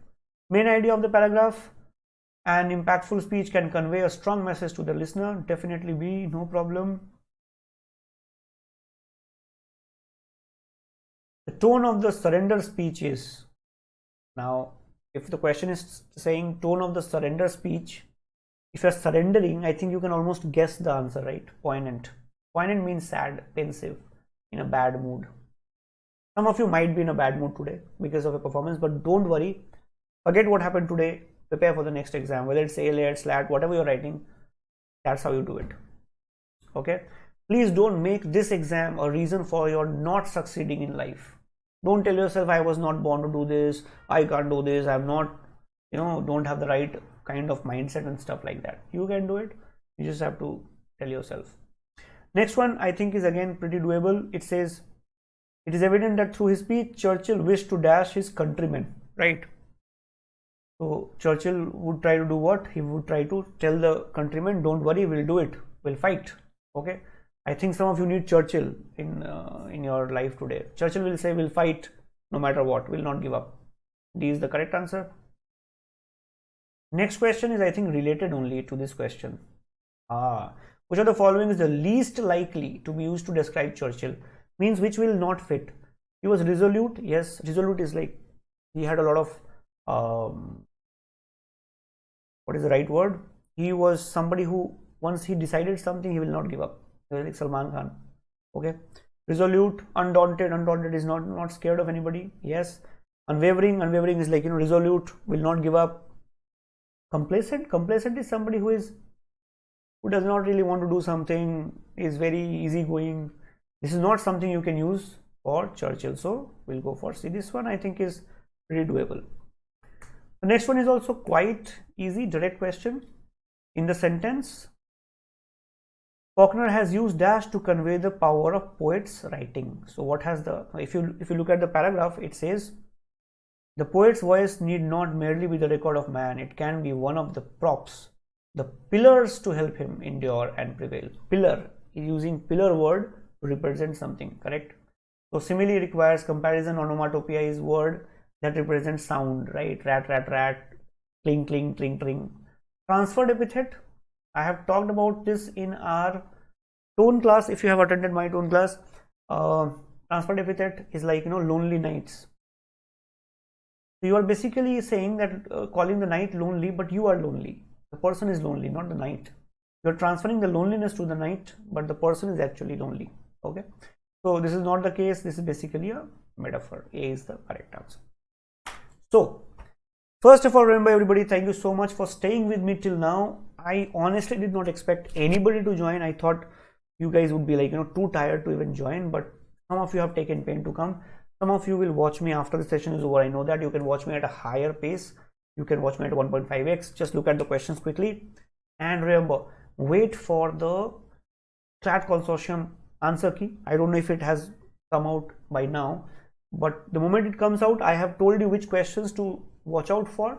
main idea of the paragraph: an impactful speech can convey a strong message to the listener. Definitely B, no problem. The tone of the surrender speech is, now if the question is saying tone of the surrender speech, if you're surrendering, I think you can almost guess the answer, right? Poignant. Poignant means sad, pensive, in a bad mood. Some of you might be in a bad mood today because of a performance, but don't worry. Forget what happened today. Prepare for the next exam, whether it's CLAT, SLAT, whatever you're writing. That's how you do it. Okay? Please don't make this exam a reason for your not succeeding in life. Don't tell yourself I was not born to do this, I can't do this, I'm not, don't have the right kind of mindset and stuff like that. You can do it. You just have to tell yourself. Next one I think is again pretty doable. It says, it is evident that through his speech Churchill wished to dash his countrymen, right? So Churchill would try to do what? He would try to tell the countrymen, don't worry, we'll do it, we'll fight. Okay, I think some of you need Churchill in your life today. Churchill will say, we'll fight no matter what, we'll not give up. D is the correct answer. Next question is I think related only to this question. Which of the following is the least likely to be used to describe Churchill? Means which will not fit. He was resolute. Yes, resolute is like he had a lot of what is the right word? He was somebody who once he decided something, he will not give up. He was like Salman Khan. Okay. Resolute, undaunted. Undaunted is not scared of anybody. Yes. Unwavering. Unwavering is like, resolute, will not give up. Complacent. Complacent is somebody who does not really want to do something, is very easygoing. This is not something you can use for Churchill. So we'll go for C. This one I think is pretty doable. The next one is also quite easy, direct question. In the sentence, Faulkner has used dash to convey the power of poet's writing. So what has the, if you look at the paragraph, it says, the poet's voice need not merely be the record of man, it can be one of the props, the pillars to help him endure and prevail. Pillar, using pillar word to represent something, correct? So simile requires comparison. Onomatopoeia is word that represents sound, right? Rat, rat, rat, cling, cling, tring, tring. Transferred epithet, I have talked about this in our tone class. If you have attended my tone class, transferred epithet is like, lonely nights. So you are basically saying that calling the night lonely, but you are lonely. The person is lonely, not the night. You are transferring the loneliness to the night, but the person is actually lonely. Okay. So this is not the case. This is basically a metaphor. A is the correct answer. So first of all, remember everybody, thank you so much for staying with me till now. I honestly did not expect anybody to join. I thought you guys would be like, too tired to even join, but some of you have taken pain to come. Some of you will watch me after the session is over. I know that you can watch me at a higher pace. You can watch me at 1.5x. Just look at the questions quickly. And remember, wait for the CLAT consortium answer key. I don't know if it has come out by now, but the moment it comes out, I have told you which questions to watch out for.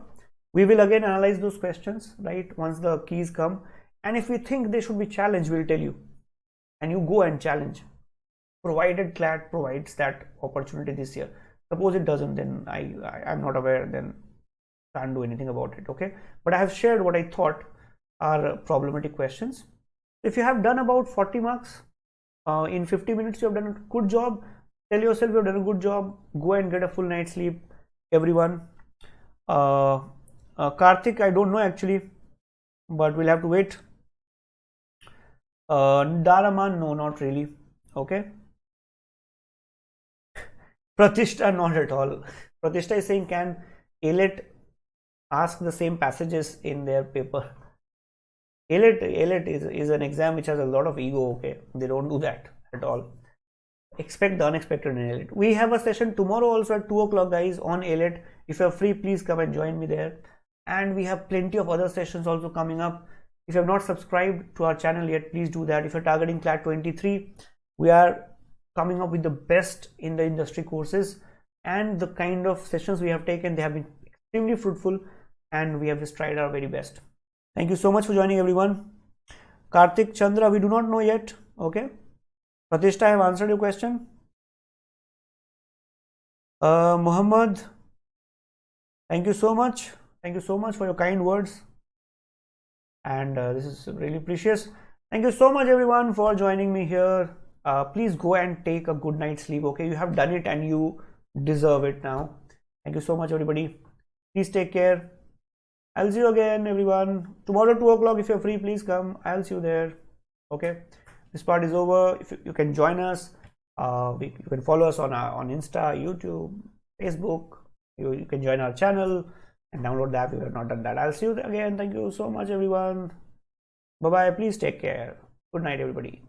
We will again analyze those questions, right, once the keys come. And if we think they should be challenged, we'll tell you. And you go and challenge, provided CLAT provides that opportunity this year. Suppose it doesn't, then I'm not aware, then can't do anything about it. Okay, but I have shared what I thought are problematic questions. If you have done about 40 marks in 50 minutes, you have done a good job. Tell yourself you have done a good job. Go and get a full night's sleep, everyone. Karthik, I don't know actually, but we'll have to wait. Daraman, no, not really. Okay. Pratishtha, not at all. Pratishtha is saying, can ALET ask the same passages in their paper? ALET is an exam which has a lot of ego. Okay, they don't do that at all. Expect the unexpected in ALET. We have a session tomorrow also at 2 o'clock, guys, on ALET. If you're free, please come and join me there. And we have plenty of other sessions also coming up. If you have not subscribed to our channel yet, please do that. If you're targeting CLAT 23, we are coming up with the best in the industry courses, and the kind of sessions we have taken, they have been extremely fruitful, and we have just tried our very best. Thank you so much for joining, everyone. Karthik, Chandra, we do not know yet. Okay. Pratishtha, I have answered your question. Muhammad, thank you so much. Thank you so much for your kind words. And this is really precious. Thank you so much, everyone, for joining me here. Please go and take a good night's sleep. Okay, you have done it and you deserve it now. Thank you so much, everybody. Please take care. I'll see you again, everyone, tomorrow 2 o'clock. If you're free, please come. I'll see you there. Okay, this part is over. If you can join us, you can follow us on Insta, YouTube, Facebook. You can join our channel and download the app if you have not done that. I'll see you again. Thank you so much, everyone. Bye bye. Please take care. Good night, everybody.